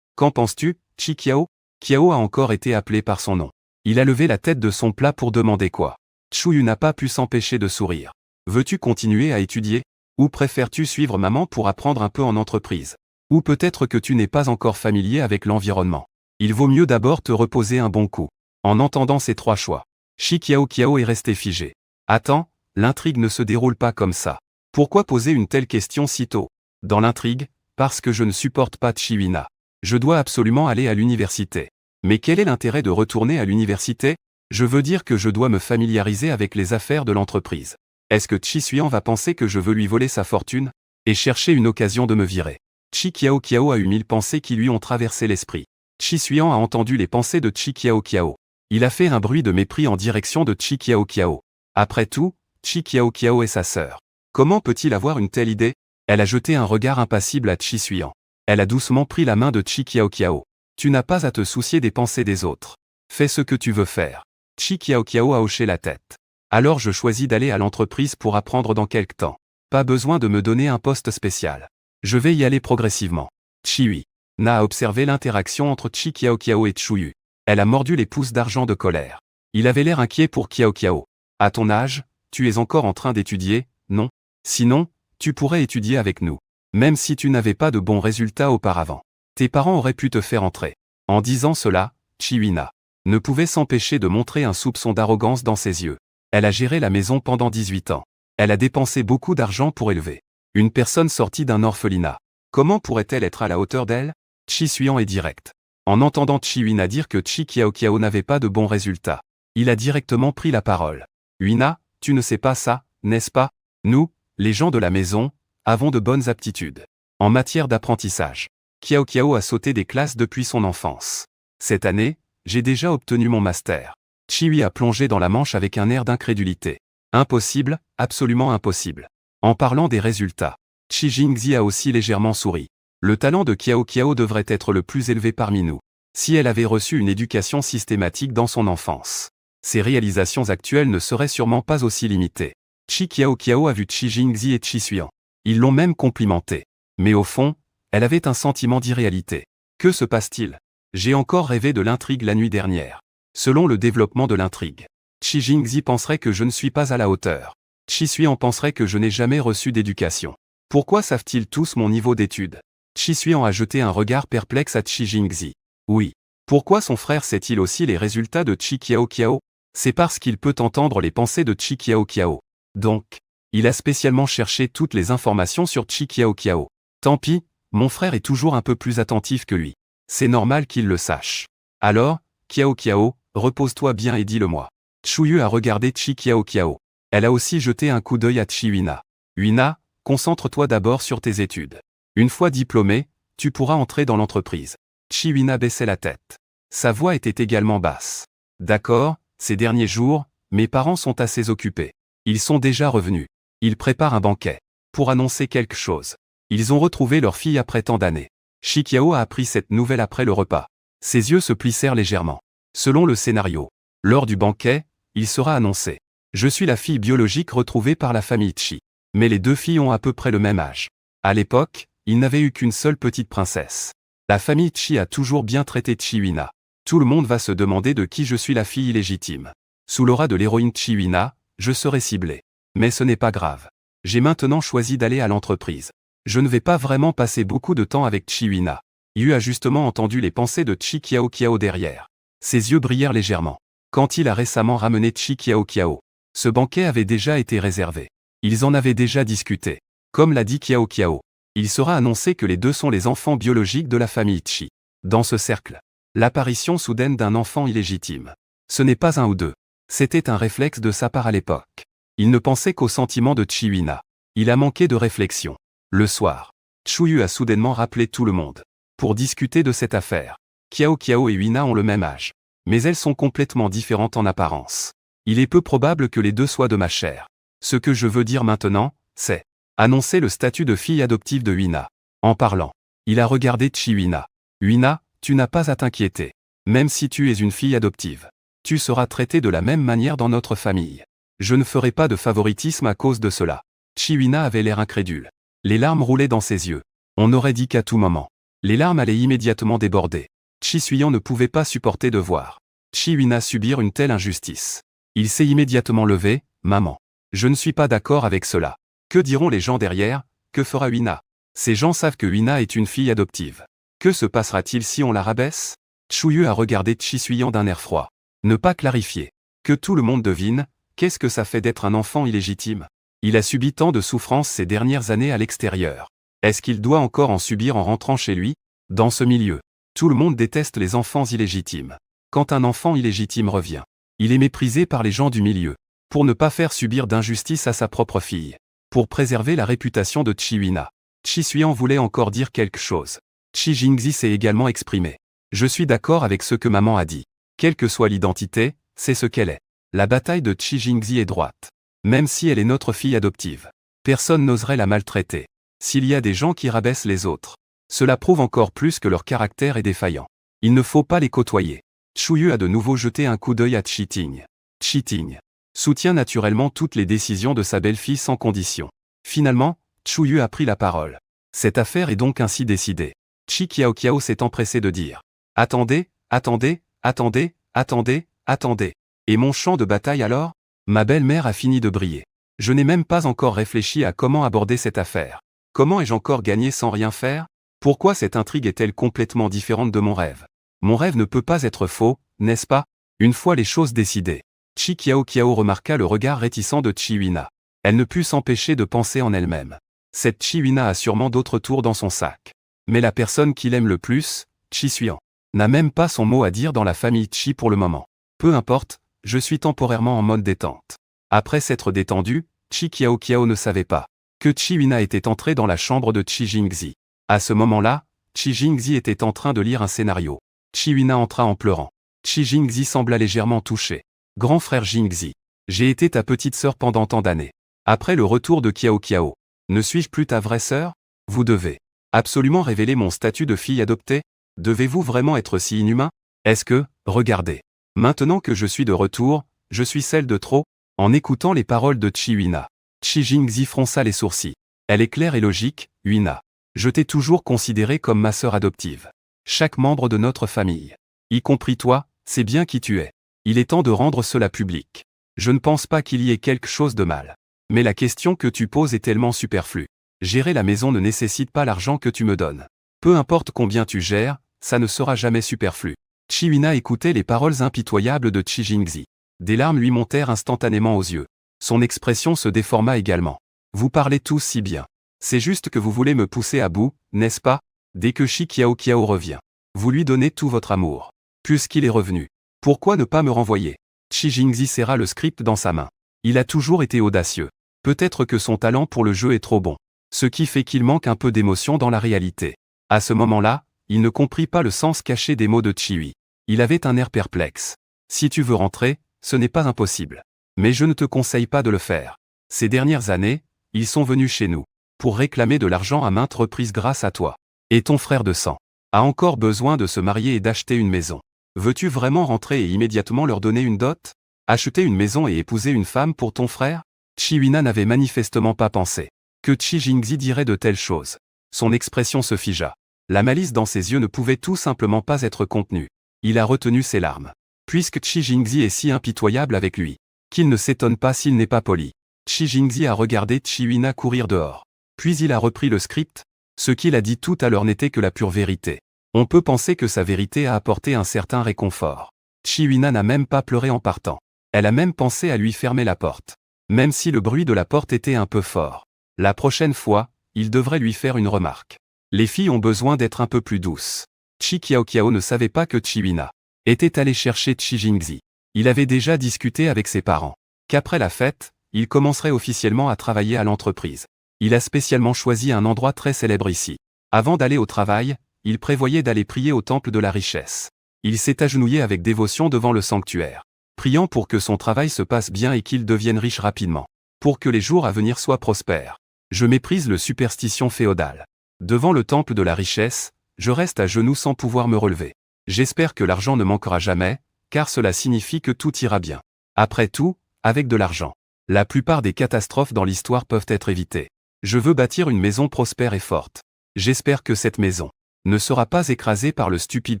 Qu'en penses-tu, Chi Kiao? Kiao a encore été appelé par son nom. Il a levé la tête de son plat pour demander quoi. Chuyu n'a pas pu s'empêcher de sourire. Veux-tu continuer à étudier? Ou préfères-tu suivre maman pour apprendre un peu en entreprise? Ou peut-être que tu n'es pas encore familier avec l'environnement. Il vaut mieux d'abord te reposer un bon coup. En entendant ces trois choix, Chi Kiao est resté figé. Attends, l'intrigue ne se déroule pas comme ça. Pourquoi poser une telle question si tôt? Dans l'intrigue, parce que je ne supporte pas Chiwina. Je dois absolument aller à l'université. Mais quel est l'intérêt de retourner à l'université? Je veux dire que je dois me familiariser avec les affaires de l'entreprise. Est-ce que Chi Suyan va penser que je veux lui voler sa fortune? Et chercher une occasion de me virer? Chi Kiao a eu 1000 pensées qui lui ont traversé l'esprit. Chi Suyan a entendu les pensées de Chi Kiao. Il a fait un bruit de mépris en direction de Chi Kiao. Après tout, Chi Kiao est sa sœur. Comment peut-il avoir une telle idée? Elle a jeté un regard impassible à Chi Suyan. Elle a doucement pris la main de Chi Kiao. Tu n'as pas à te soucier des pensées des autres. Fais ce que tu veux faire. Chi Kiao a hoché la tête. Alors je choisis d'aller à l'entreprise pour apprendre dans quelque temps. Pas besoin de me donner un poste spécial. Je vais y aller progressivement. Chiwi a observé l'interaction entre Chi Kiao et Chuyu. Elle a mordu les pouces d'argent de colère. Il avait l'air inquiet pour Kiao. À ton âge, tu es encore en train d'étudier, non? Sinon, tu pourrais étudier avec nous. Même si tu n'avais pas de bons résultats auparavant. Tes parents auraient pu te faire entrer. En disant cela, Chiwina ne pouvait s'empêcher de montrer un soupçon d'arrogance dans ses yeux. Elle a géré la maison pendant 18 ans. Elle a dépensé beaucoup d'argent pour élever une personne sortie d'un orphelinat. Comment pourrait-elle être à la hauteur d'elle? Chi Suyan est direct. En entendant Chiwina dire que Chi Kiao n'avait pas de bons résultats, il a directement pris la parole. Wina, tu ne sais pas ça, n'est-ce pas? Nous, les gens de la maison, avons de bonnes aptitudes en matière d'apprentissage. Kiao a sauté des classes depuis son enfance. Cette année, j'ai déjà obtenu mon master. Chiwi a plongé dans la Manche avec un air d'incrédulité. Impossible, absolument impossible. En parlant des résultats, Chi Jingzi a aussi légèrement souri. Le talent de Kiao devrait être le plus élevé parmi nous. Si elle avait reçu une éducation systématique dans son enfance, ses réalisations actuelles ne seraient sûrement pas aussi limitées. Chi Kiao a vu Chi Jingzi et Chi Suyan. Ils l'ont même complimenté. Mais au fond, elle avait un sentiment d'irréalité. Que se passe-t-il? J'ai encore rêvé de l'intrigue la nuit dernière. Selon le développement de l'intrigue, Chi Jingzi penserait que je ne suis pas à la hauteur. Chi Suyan penserait que je n'ai jamais reçu d'éducation. Pourquoi savent-ils tous mon niveau d'études? Chi Suyan a jeté un regard perplexe à Chi Jingzi. Oui. Pourquoi son frère sait-il aussi les résultats de Chi Kiao? C'est parce qu'il peut entendre les pensées de Chi Kiao. Donc, il a spécialement cherché toutes les informations sur Chi Kiao. Tant pis, mon frère est toujours un peu plus attentif que lui. C'est normal qu'il le sache. Alors, Kiao, repose-toi bien et dis-le-moi. Chuyu a regardé Chi Kiao. Elle a aussi jeté un coup d'œil à Chiwina. Wina, concentre-toi d'abord sur tes études. Une fois diplômé, tu pourras entrer dans l'entreprise. Chiwina baissait la tête. Sa voix était également basse. D'accord, ces derniers jours, mes parents sont assez occupés. Ils sont déjà revenus. Ils préparent un banquet. Pour annoncer quelque chose. Ils ont retrouvé leur fille après tant d'années. Chi Kiao a appris cette nouvelle après le repas. Ses yeux se plissèrent légèrement. Selon le scénario, lors du banquet, il sera annoncé. Je suis la fille biologique retrouvée par la famille Chi. Mais les deux filles ont à peu près le même âge. À l'époque, il n'avait eu qu'une seule petite princesse. La famille Chi a toujours bien traité Chiwina. Tout le monde va se demander de qui je suis la fille illégitime. Sous l'aura de l'héroïne Chiwina, je serai ciblé. Mais ce n'est pas grave. J'ai maintenant choisi d'aller à l'entreprise. Je ne vais pas vraiment passer beaucoup de temps avec Chiwina. Yu a justement entendu les pensées de Chi Kiao derrière. Ses yeux brillèrent légèrement. Quand il a récemment ramené Chi Kiao Kiao. Ce banquet avait déjà été réservé. Ils en avaient déjà discuté. Comme l'a dit Kiao Kiao, il sera annoncé que les deux sont les enfants biologiques de la famille Chi. Dans ce cercle, l'apparition soudaine d'un enfant illégitime. Ce n'est pas un ou deux. C'était un réflexe de sa part à l'époque. Il ne pensait qu'au sentiment de Chi Yuina. Il a manqué de réflexion. Le soir, Chuyu a soudainement rappelé tout le monde. Pour discuter de cette affaire. Kiao Kiao et Yuina ont le même âge. Mais elles sont complètement différentes en apparence. Il est peu probable que les deux soient de ma chair. Ce que je veux dire maintenant, c'est annoncer le statut de fille adoptive de Yuina. En parlant, il a regardé Chi Yuina. Yuina, tu n'as pas à t'inquiéter. Même si tu es une fille adoptive, tu seras traitée de la même manière dans notre famille. Je ne ferai pas de favoritisme à cause de cela. Chi Yuina avait l'air incrédule. Les larmes roulaient dans ses yeux. On aurait dit qu'à tout moment, les larmes allaient immédiatement déborder. Chi Suyan ne pouvait pas supporter de voir Chi Yuina subir une telle injustice. Il s'est immédiatement levé. Maman, je ne suis pas d'accord avec cela. Que diront les gens derrière? Que fera Yuina? Ces gens savent que Yuina est une fille adoptive. Que se passera-t-il si on la rabaisse? Chuyu a regardé Chi Suyan d'un air froid. Ne pas clarifier. Que tout le monde devine, qu'est-ce que ça fait d'être un enfant illégitime? Il a subi tant de souffrances ces dernières années à l'extérieur. Est-ce qu'il doit encore en subir en rentrant chez lui? Dans ce milieu, tout le monde déteste les enfants illégitimes. Quand un enfant illégitime revient, il est méprisé par les gens du milieu. Pour ne pas faire subir d'injustice à sa propre fille. Pour préserver la réputation de Chi Yuina. Chi Suyan voulait encore dire quelque chose. Chi Jingzi s'est également exprimé. Je suis d'accord avec ce que maman a dit. Quelle que soit l'identité, c'est ce qu'elle est. La bataille de Chi Jingzi est droite. Même si elle est notre fille adoptive. Personne n'oserait la maltraiter. S'il y a des gens qui rabaissent les autres, cela prouve encore plus que leur caractère est défaillant. Il ne faut pas les côtoyer. Chuyu a de nouveau jeté un coup d'œil à Chi Ting. Chi Ting soutient naturellement toutes les décisions de sa belle-fille sans condition. Finalement, Chuyu a pris la parole. Cette affaire est donc ainsi décidée. Chi Kiao Kiao s'est empressé de dire. Attendez, attendez, attendez, attendez, attendez. Et mon champ de bataille alors? Ma belle-mère a fini de briller. Je n'ai même pas encore réfléchi à comment aborder cette affaire. Comment ai-je encore gagné sans rien faire? Pourquoi cette intrigue est-elle complètement différente de mon rêve? Mon rêve ne peut pas être faux, n'est-ce pas? Une fois les choses décidées. Chi Kiao Kiao remarqua le regard réticent de Chi Yuina. Elle ne put s'empêcher de penser en elle-même. Cette Chi Yuina a sûrement d'autres tours dans son sac. Mais la personne qu'il aime le plus, Chi Suyan, n'a même pas son mot à dire dans la famille Chi pour le moment. Peu importe, je suis temporairement en mode détente. Après s'être détendu, Chi Kiao Kiao ne savait pas que Chi Yuina était entré dans la chambre de Chi Jingzi. À ce moment-là, Chi Jingzi était en train de lire un scénario. Chi Yuina entra en pleurant. Chi Jingzi sembla légèrement touché. Grand frère Jingzi, j'ai été ta petite sœur pendant tant d'années. Après le retour de Kiao Kiao, ne suis-je plus ta vraie sœur? Vous devez absolument révéler mon statut de fille adoptée? Devez-vous vraiment être si inhumain? Est-ce que, regardez, maintenant que je suis de retour, je suis celle de trop? En écoutant les paroles de Chi Yuina, Chi Jingzi fronça les sourcils. Elle est claire et logique, Yuina. Je t'ai toujours considérée comme ma sœur adoptive. Chaque membre de notre famille, y compris toi, sait bien qui tu es. Il est temps de rendre cela public. Je ne pense pas qu'il y ait quelque chose de mal. Mais la question que tu poses est tellement superflue. Gérer la maison ne nécessite pas l'argent que tu me donnes. Peu importe combien tu gères, ça ne sera jamais superflu. Chi Yuina écoutait les paroles impitoyables de Chi Jingzi. Des larmes lui montèrent instantanément aux yeux. Son expression se déforma également. Vous parlez tous si bien. C'est juste que vous voulez me pousser à bout, n'est-ce pas? Dès que Chi Kiao Kiao revient, vous lui donnez tout votre amour. Puisqu'il est revenu, pourquoi ne pas me renvoyer? Chi Jingzi serra le script dans sa main. Il a toujours été audacieux. Peut-être que son talent pour le jeu est trop bon. Ce qui fait qu'il manque un peu d'émotion dans la réalité. À ce moment-là, il ne comprit pas le sens caché des mots de Chi Hui. Il avait un air perplexe. Si tu veux rentrer, ce n'est pas impossible. Mais je ne te conseille pas de le faire. Ces dernières années, ils sont venus chez nous pour réclamer de l'argent à maintes reprises grâce à toi. Et ton frère de sang a encore besoin de se marier et d'acheter une maison. Veux-tu vraiment rentrer et immédiatement leur donner une dot? Acheter une maison et épouser une femme pour ton frère? Chi Yuina n'avait manifestement pas pensé que Chi Jingzi dirait de telles choses. Son expression se figea. La malice dans ses yeux ne pouvait tout simplement pas être contenue. Il a retenu ses larmes. Puisque Chi Jingzi est si impitoyable avec lui, qu'il ne s'étonne pas s'il n'est pas poli. Chi Jingzi a regardé Chi Yuina courir dehors. Puis il a repris le script. Ce qu'il a dit tout à l'heure n'était que la pure vérité. On peut penser que sa vérité a apporté un certain réconfort. Chiwina n'a même pas pleuré en partant. Elle a même pensé à lui fermer la porte. Même si le bruit de la porte était un peu fort. La prochaine fois, il devrait lui faire une remarque. Les filles ont besoin d'être un peu plus douces. Chi Qiaoqiao ne savait pas que Chiwina était allé chercher Chi Jingzi. Il avait déjà discuté avec ses parents qu'après la fête, il commencerait officiellement à travailler à l'entreprise. Il a spécialement choisi un endroit très célèbre ici. Avant d'aller au travail, il prévoyait d'aller prier au temple de la richesse. Il s'est agenouillé avec dévotion devant le sanctuaire, priant pour que son travail se passe bien et qu'il devienne riche rapidement. Pour que les jours à venir soient prospères. Je méprise le superstition féodale. Devant le temple de la richesse, je reste à genoux sans pouvoir me relever. J'espère que l'argent ne manquera jamais, car cela signifie que tout ira bien. Après tout, avec de l'argent, la plupart des catastrophes dans l'histoire peuvent être évitées. Je veux bâtir une maison prospère et forte. J'espère que cette maison ne sera pas écrasée par le stupide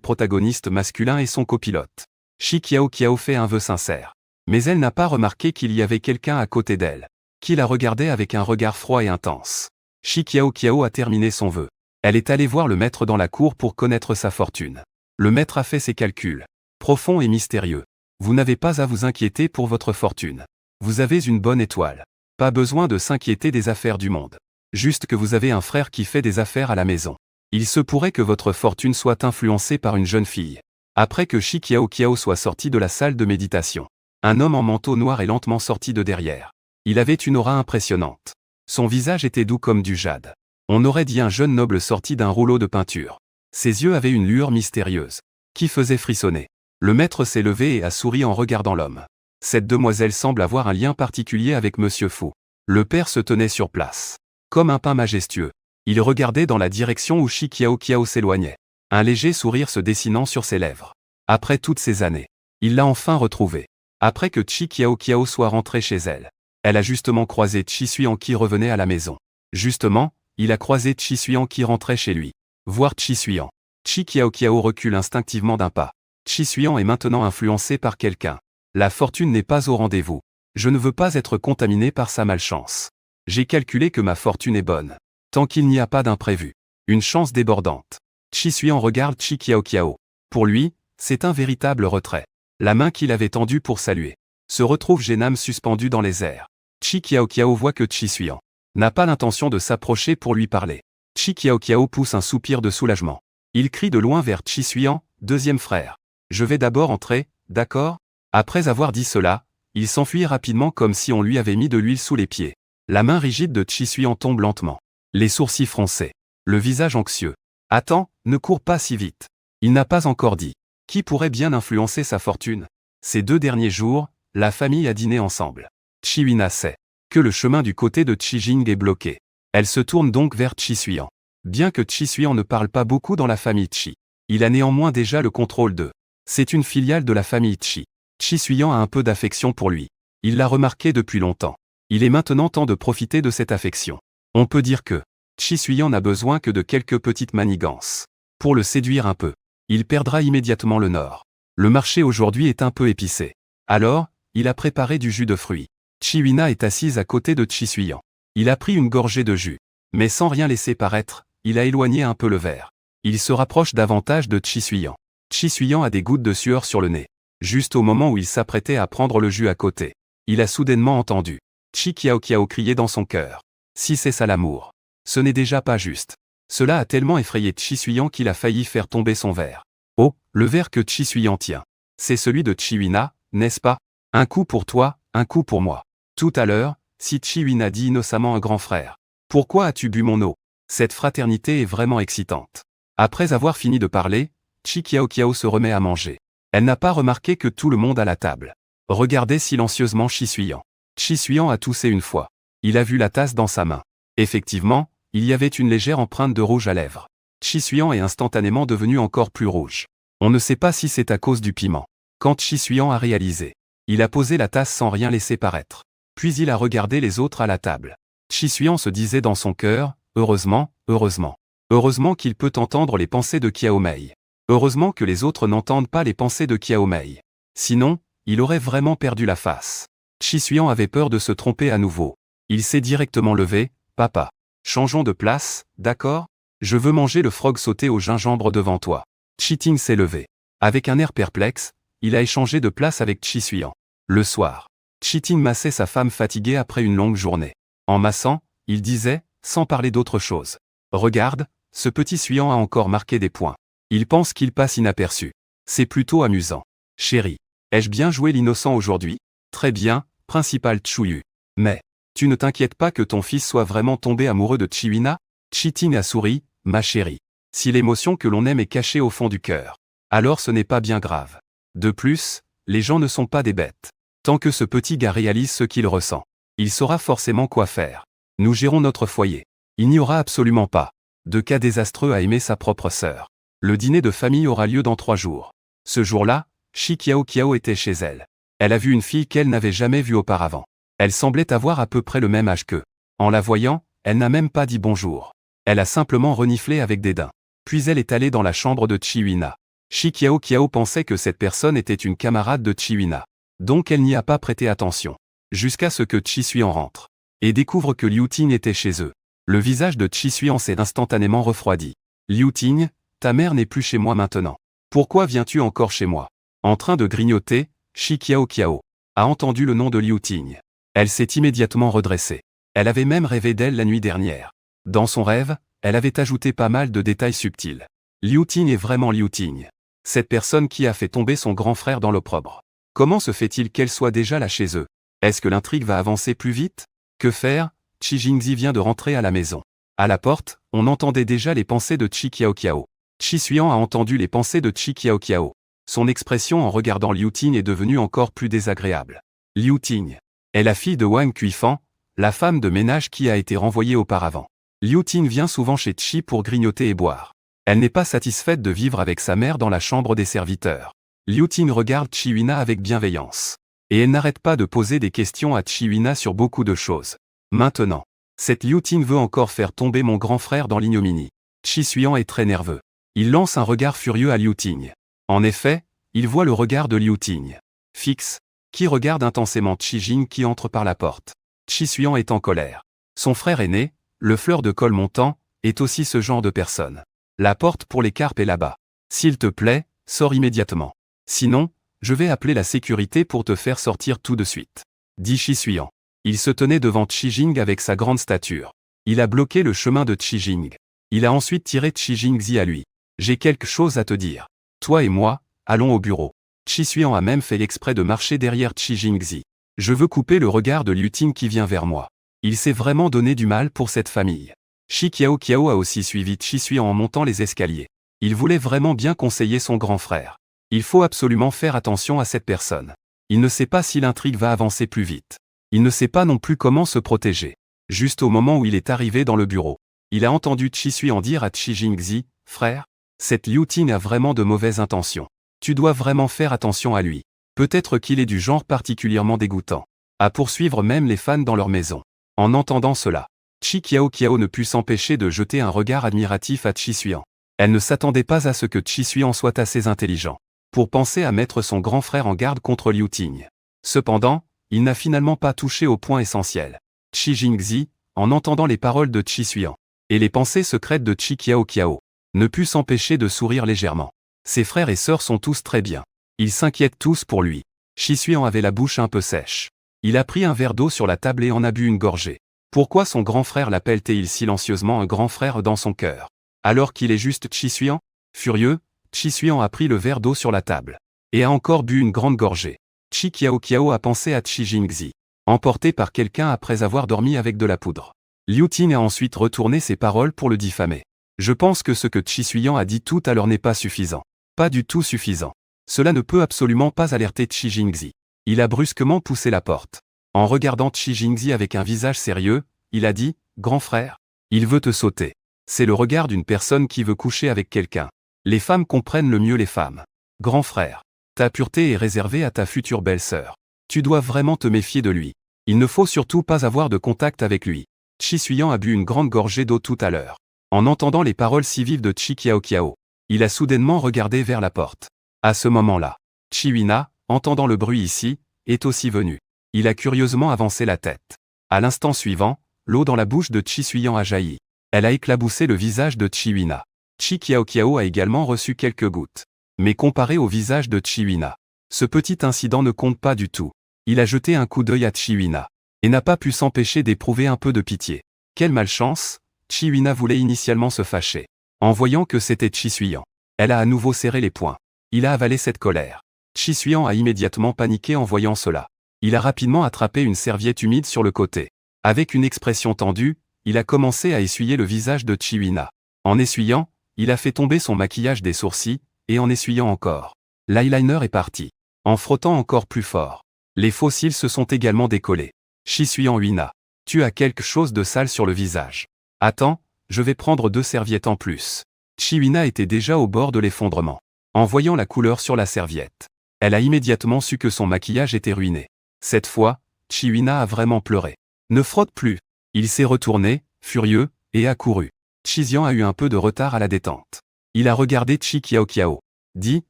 protagoniste masculin et son copilote. Chi Qiaoqiao fait un vœu sincère. Mais elle n'a pas remarqué qu'il y avait quelqu'un à côté d'elle, qui la regardait avec un regard froid et intense. Chi Qiaoqiao a terminé son vœu. Elle est allée voir le maître dans la cour pour connaître sa fortune. Le maître a fait ses calculs, profonds et mystérieux. Vous n'avez pas à vous inquiéter pour votre fortune. Vous avez une bonne étoile. Pas besoin de s'inquiéter des affaires du monde. Juste que vous avez un frère qui fait des affaires à la maison. Il se pourrait que votre fortune soit influencée par une jeune fille. Après que Chi Qiaoqiao soit sorti de la salle de méditation, un homme en manteau noir est lentement sorti de derrière. Il avait une aura impressionnante. Son visage était doux comme du jade. On aurait dit un jeune noble sorti d'un rouleau de peinture. Ses yeux avaient une lueur mystérieuse, qui faisait frissonner. Le maître s'est levé et a souri en regardant l'homme. Cette demoiselle semble avoir un lien particulier avec Monsieur Fu. Le père se tenait sur place, comme un pin majestueux. Il regardait dans la direction où Chi Qiaoqiao s'éloignait. Un léger sourire se dessinant sur ses lèvres. Après toutes ces années, il l'a enfin retrouvée. Après que Chi Qiaoqiao soit rentrée chez elle, elle a justement croisé Chi Suyan qui revenait à la maison. Justement, il a croisé Chi Suyan qui rentrait chez lui. Voir Chi Suyan. Chi Qiaoqiao recule instinctivement d'un pas. Chi Suyan est maintenant influencé par quelqu'un. La fortune n'est pas au rendez-vous. Je ne veux pas être contaminé par sa malchance. J'ai calculé que ma fortune est bonne. Tant qu'il n'y a pas d'imprévu. Une chance débordante. Chi Suyan regarde Chi Qiaoqiao. Pour lui, c'est un véritable retrait. La main qu'il avait tendue pour saluer se retrouve gêname suspendue dans les airs. Chi Qiaoqiao voit que Chi Suyan n'a pas l'intention de s'approcher pour lui parler. Chi Qiaoqiao pousse un soupir de soulagement. Il crie de loin vers Chi Suyan, deuxième frère. Je vais d'abord entrer, d'accord? Après avoir dit cela, il s'enfuit rapidement comme si on lui avait mis de l'huile sous les pieds. La main rigide de Chi Suyan tombe lentement. Les sourcils froncés. Le visage anxieux. Attends, ne cours pas si vite. Il n'a pas encore dit. Qui pourrait bien influencer sa fortune? Ces 2 derniers jours, la famille a dîné ensemble. Chiwina sait que le chemin du côté de Chi Jing est bloqué. Elle se tourne donc vers Chi Suyan. Bien que Chi Suyan ne parle pas beaucoup dans la famille Chi, il a néanmoins déjà le contrôle d'eux. C'est une filiale de la famille Chi. Chi Suyan a un peu d'affection pour lui. Il l'a remarqué depuis longtemps. Il est maintenant temps de profiter de cette affection. On peut dire que Chi Suyan n'a besoin que de quelques petites manigances. Pour le séduire un peu, il perdra immédiatement le nord. Le marché aujourd'hui est un peu épicé. Alors, il a préparé du jus de fruits. Chiwina est assise à côté de Chi Suyan. Il a pris une gorgée de jus. Mais sans rien laisser paraître, il a éloigné un peu le verre. Il se rapproche davantage de Chi Suyan. Chi Suyan a des gouttes de sueur sur le nez. Juste au moment où il s'apprêtait à prendre le jus à côté, il a soudainement entendu Chi Qiaoqiao crier dans son cœur. Si c'est ça l'amour, ce n'est déjà pas juste. Cela a tellement effrayé Chi Suyan qu'il a failli faire tomber son verre. Oh, le verre que Chi Suyan tient. C'est celui de Chiwina, n'est-ce pas? Un coup pour toi, un coup pour moi. Tout à l'heure, si Chiwina dit innocemment un grand frère. Pourquoi as-tu bu mon eau? Cette fraternité est vraiment excitante. Après avoir fini de parler, Chi Qiaoqiao se remet à manger. Elle n'a pas remarqué que tout le monde à la table regardait silencieusement Chi Suyan. Chi Suyan a toussé une fois. Il a vu la tasse dans sa main. Effectivement, il y avait une légère empreinte de rouge à lèvres. Chi Suyan est instantanément devenu encore plus rouge. On ne sait pas si c'est à cause du piment. Quand Chi Suyan a réalisé, il a posé la tasse sans rien laisser paraître. Puis il a regardé les autres à la table. Chi Suyan se disait dans son cœur, heureusement, heureusement. Heureusement qu'il peut entendre les pensées de Qiao Mei. Heureusement que les autres n'entendent pas les pensées de Qiao Mei. Sinon, il aurait vraiment perdu la face. Chi Suyan avait peur de se tromper à nouveau. Il s'est directement levé. Papa. Changeons de place, d'accord? Je veux manger le frog sauté au gingembre devant toi. Chi Ting s'est levé. Avec un air perplexe, il a échangé de place avec Chi Suyan. Le soir, Chi-Ting massait sa femme fatiguée après une longue journée. En massant, il disait, sans parler d'autre chose. Regarde, ce petit Suyan a encore marqué des points. Il pense qu'il passe inaperçu. C'est plutôt amusant. Chérie, ai-je bien joué l'innocent aujourd'hui? Très bien, principal Chuyu. Mais, tu ne t'inquiètes pas que ton fils soit vraiment tombé amoureux de Chiwina? Chi-Ting a souri, ma chérie. Si l'émotion que l'on aime est cachée au fond du cœur, alors ce n'est pas bien grave. De plus, les gens ne sont pas des bêtes. Tant que ce petit gars réalise ce qu'il ressent, il saura forcément quoi faire. Nous gérons notre foyer. Il n'y aura absolument pas de cas désastreux à aimer sa propre sœur. Le dîner de famille aura lieu dans 3 jours. Ce jour-là, Shi Qiao Qiao était chez elle. Elle a vu une fille qu'elle n'avait jamais vue auparavant. Elle semblait avoir à peu près le même âge qu'eux. En la voyant, elle n'a même pas dit bonjour. Elle a simplement reniflé avec dédain. Puis elle est allée dans la chambre de Chiwina. Shi Qiao Qiao pensait que cette personne était une camarade de Chiwina. Donc elle n'y a pas prêté attention. Jusqu'à ce que Chi Suyan rentre. Et découvre que Liu Ting était chez eux. Le visage de Chi Suyan s'est instantanément refroidi. Liu Ting, ta mère n'est plus chez moi maintenant. Pourquoi viens-tu encore chez moi? En train de grignoter, Shi Qiao Qiao a entendu le nom de Liu Ting. Elle s'est immédiatement redressée. Elle avait même rêvé d'elle la nuit dernière. Dans son rêve, elle avait ajouté pas mal de détails subtils. Liu Ting est vraiment Liu Ting. Cette personne qui a fait tomber son grand frère dans l'opprobre. Comment se fait-il qu'elle soit déjà là chez eux? Est-ce que l'intrigue va avancer plus vite? Que faire? Chi Jingzi vient de rentrer à la maison. À la porte, on entendait déjà les pensées de Chi Qiao Qiao. Chi Suyan a entendu les pensées de Chi Qiao Qiao. Son expression en regardant Liu Ting est devenue encore plus désagréable. Liu Ting est la fille de Wang Kuifan, la femme de ménage qui a été renvoyée auparavant. Liu Ting vient souvent chez Chi pour grignoter et boire. Elle n'est pas satisfaite de vivre avec sa mère dans la chambre des serviteurs. Liu Ting regarde Chiwina avec bienveillance. Et elle n'arrête pas de poser des questions à Chiwina sur beaucoup de choses. Maintenant, cette Liu Ting veut encore faire tomber mon grand frère dans l'ignominie. Chi Suyan est très nerveux. Il lance un regard furieux à Liu Ting. En effet, il voit le regard de Liu Ting fixe, qui regarde intensément Chi Jing qui entre par la porte. Chi Suyan est en colère. Son frère aîné, le fleur de col montant, est aussi ce genre de personne. La porte pour les carpes est là-bas. S'il te plaît, sors immédiatement. Sinon, je vais appeler la sécurité pour te faire sortir tout de suite. Dit Chi Suyan. Il se tenait devant Chi Jing avec sa grande stature. Il a bloqué le chemin de Chi Jing. Il a ensuite tiré Chi Jingzi à lui. J'ai quelque chose à te dire. Toi et moi, allons au bureau. Chi Suyan a même fait l'exprès de marcher derrière Chi Jingzi. Je veux couper le regard de Liu Ting qui vient vers moi. Il s'est vraiment donné du mal pour cette famille. Shi Qiao Qiao a aussi suivi Chi Suyan en montant les escaliers. Il voulait vraiment bien conseiller son grand frère. Il faut absolument faire attention à cette personne. Il ne sait pas si l'intrigue va avancer plus vite. Il ne sait pas non plus comment se protéger. Juste au moment où il est arrivé dans le bureau, il a entendu Chi Suyan dire à Chi Jingzi, « Frère, cette Liu Ting a vraiment de mauvaises intentions. Tu dois vraiment faire attention à lui. Peut-être qu'il est du genre particulièrement dégoûtant. À poursuivre même les fans dans leur maison. » En entendant cela, Chi Qiao Qiao ne put s'empêcher de jeter un regard admiratif à Chi Suyan. Elle ne s'attendait pas à ce que Chi Suyan soit assez intelligent pour penser à mettre son grand frère en garde contre Liu Ting. Cependant, il n'a finalement pas touché au point essentiel. Chi Jingzi, en entendant les paroles de Chi Suyan et les pensées secrètes de Chi Qiao Qiao, ne put s'empêcher de sourire légèrement. Ses frères et sœurs sont tous très bien. Ils s'inquiètent tous pour lui. Chi Suyan avait la bouche un peu sèche. Il a pris un verre d'eau sur la table et en a bu une gorgée. Pourquoi son grand frère l'appelle-t-il silencieusement un grand frère dans son cœur, alors qu'il est juste Chi Suyan? Furieux, Chi Suyan a pris le verre d'eau sur la table et a encore bu une grande gorgée. Chi Qiao Qiao a pensé à Chi Jingzi, emporté par quelqu'un après avoir dormi avec de la poudre. Liu Ting a ensuite retourné ses paroles pour le diffamer. Je pense que ce que Chi Suyan a dit tout à l'heure n'est pas suffisant. Pas du tout suffisant. Cela ne peut absolument pas alerter Chi Jingzi. Il a brusquement poussé la porte. En regardant Chi Jingzi avec un visage sérieux, il a dit, « Grand frère, il veut te sauter. » C'est le regard d'une personne qui veut coucher avec quelqu'un. Les femmes comprennent le mieux les femmes. Grand frère, ta pureté est réservée à ta future belle-sœur. Tu dois vraiment te méfier de lui. Il ne faut surtout pas avoir de contact avec lui. Chi Suyan a bu une grande gorgée d'eau tout à l'heure. En entendant les paroles si vives de Chi Qiao Qiao, il a soudainement regardé vers la porte. À ce moment-là, Chiwina, entendant le bruit ici, est aussi venu. Il a curieusement avancé la tête. À l'instant suivant, l'eau dans la bouche de Chi Suyan a jailli. Elle a éclaboussé le visage de Chiwina. Chi Qiao Qiao a également reçu quelques gouttes. Mais comparé au visage de Chiwina, Ce petit incident ne compte pas du tout. Il a jeté un coup d'œil à Chiwina. Et n'a pas pu s'empêcher d'éprouver un peu de pitié. Quelle malchance! Chiwina voulait initialement se fâcher. En voyant que c'était Chisuyan, elle a à nouveau serré les poings. Il a avalé cette colère. Chisuyan a immédiatement paniqué en voyant cela. Il a rapidement attrapé une serviette humide sur le côté. Avec une expression tendue, il a commencé à essuyer le visage de Chiwina. En essuyant, il a fait tomber son maquillage des sourcils, et en essuyant encore. L'eyeliner est parti. En frottant encore plus fort. Les faux cils se sont également décollés. Chisuyan Huina. Tu as quelque chose de sale sur le visage. Attends, je vais prendre 2 serviettes en plus. Chiwina était déjà au bord de l'effondrement. En voyant la couleur sur la serviette, elle a immédiatement su que son maquillage était ruiné. Cette fois, Chiwina a vraiment pleuré. Ne frotte plus. Il s'est retourné, furieux, et a couru. Chizian a eu un peu de retard à la détente. Il a regardé Chi Kiao. Dit,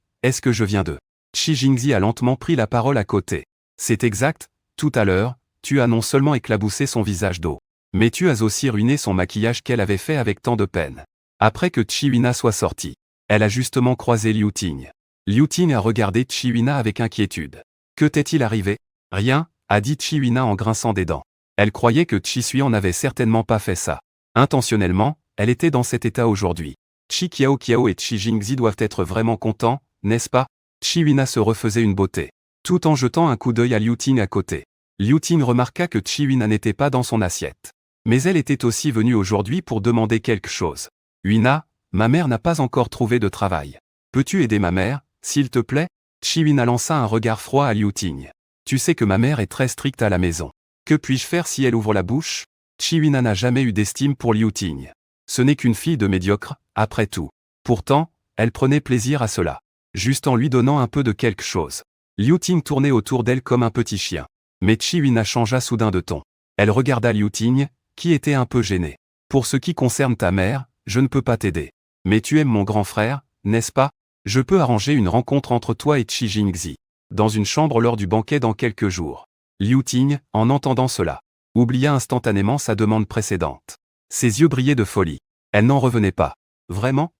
est-ce que je viens de... Chi Jingzi a lentement pris la parole à côté. C'est exact, tout à l'heure, tu as non seulement éclaboussé son visage d'eau, mais tu as aussi ruiné son maquillage qu'elle avait fait avec tant de peine. Après que Chiwina soit sortie, elle a justement croisé Liu Ting. Liu Ting a regardé Chiwina avec inquiétude. Que t'est-il arrivé? Rien, a dit Chiwina en grinçant des dents. Elle croyait que Chisuyan n'avait certainement pas fait ça. Intentionnellement, elle était dans cet état aujourd'hui. Chi Kiao et Chi Jingzi doivent être vraiment contents, n'est-ce pas? Chiwina se refaisait une beauté, tout en jetant un coup d'œil à Liu Ting à côté. Liu Ting remarqua que Chiwina n'était pas dans son assiette. Mais elle était aussi venue aujourd'hui pour demander quelque chose. Huina, ma mère n'a pas encore trouvé de travail. Peux-tu aider ma mère, s'il te plaît? Chiwina lança un regard froid à Liu Ting. Tu sais que ma mère est très stricte à la maison. Que puis-je faire si elle ouvre la bouche? Chiwina n'a jamais eu d'estime pour Liu Ting. Ce n'est qu'une fille de médiocre, après tout. Pourtant, elle prenait plaisir à cela. Juste en lui donnant un peu de quelque chose. Liu Ting tournait autour d'elle comme un petit chien. Mais Chiwina changea soudain de ton. Elle regarda Liu Ting, qui était un peu gêné. Pour ce qui concerne ta mère, je ne peux pas t'aider. Mais tu aimes mon grand frère, n'est-ce pas? Je peux arranger une rencontre entre toi et Chi Jingzi. Dans une chambre lors du banquet dans quelques jours. Liu Ting, en entendant cela, oublia instantanément sa demande précédente. Ses yeux brillaient de folie. Elle n'en revenait pas. Vraiment?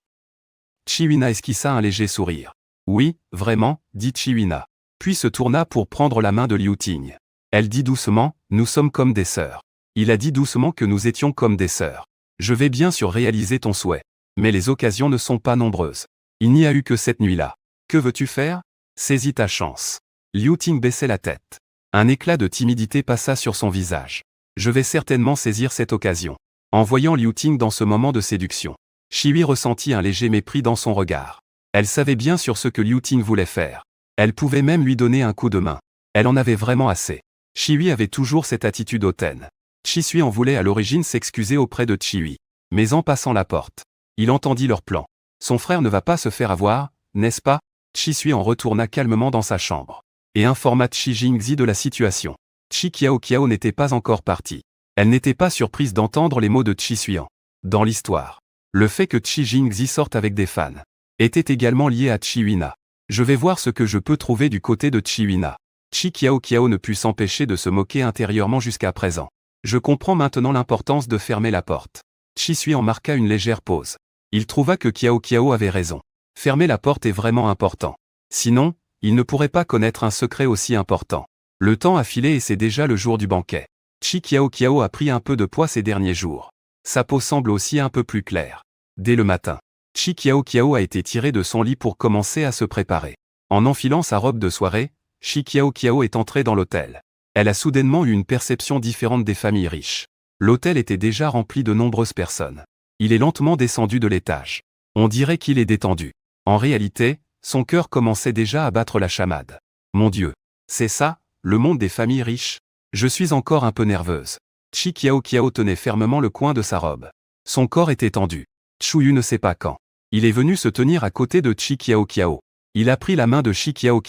Chiwina esquissa un léger sourire. Oui, vraiment, dit Chiwina. Puis se tourna pour prendre la main de Liu Ting. Elle dit doucement, nous sommes comme des sœurs. Il a dit doucement que nous étions comme des sœurs. Je vais bien sûr réaliser ton souhait. Mais les occasions ne sont pas nombreuses. Il n'y a eu que cette nuit-là. Que veux-tu faire? Saisis ta chance. Liu Ting baissait la tête. Un éclat de timidité passa sur son visage. Je vais certainement saisir cette occasion. En voyant Liu Ting dans ce moment de séduction, Chiwi ressentit un léger mépris dans son regard. Elle savait bien sur ce que Liu Ting voulait faire. Elle pouvait même lui donner un coup de main. Elle en avait vraiment assez. Chiwi avait toujours cette attitude hautaine. Chisui en voulait à l'origine s'excuser auprès de Chiwi. Mais en passant la porte, il entendit leur plan. Son frère ne va pas se faire avoir, n'est-ce pas? Chisui en retourna calmement dans sa chambre. Et informa Chi Jingzi de la situation. Chi Kiao n'était pas encore partie. Elle n'était pas surprise d'entendre les mots de Chisuyan. Dans l'histoire, le fait que Chi Jingzi sorte avec des fans était également lié à Chiwina. Je vais voir ce que je peux trouver du côté de Chiwina. Chi Kiao ne put s'empêcher de se moquer intérieurement jusqu'à présent. Je comprends maintenant l'importance de fermer la porte. Chisuyan marqua une légère pause. Il trouva que Kiao avait raison. Fermer la porte est vraiment important. Sinon, il ne pourrait pas connaître un secret aussi important. Le temps a filé et c'est déjà le jour du banquet. Chi Kiao a pris un peu de poids ces derniers jours. Sa peau semble aussi un peu plus claire. Dès le matin, Chi Kiao a été tiré de son lit pour commencer à se préparer. En enfilant sa robe de soirée, Chi Kiao est entrée dans l'hôtel. Elle a soudainement eu une perception différente des familles riches. L'hôtel était déjà rempli de nombreuses personnes. Il est lentement descendu de l'étage. On dirait qu'il est détendu. En réalité, son cœur commençait déjà à battre la chamade. Mon Dieu. C'est ça, le monde des familles riches? Je suis encore un peu nerveuse. Chi Kiao tenait fermement le coin de sa robe. Son corps était tendu. Chuyu ne sait pas quand. Il est venu se tenir à côté de Chi Kiao. Il a pris la main de Chi Kiao.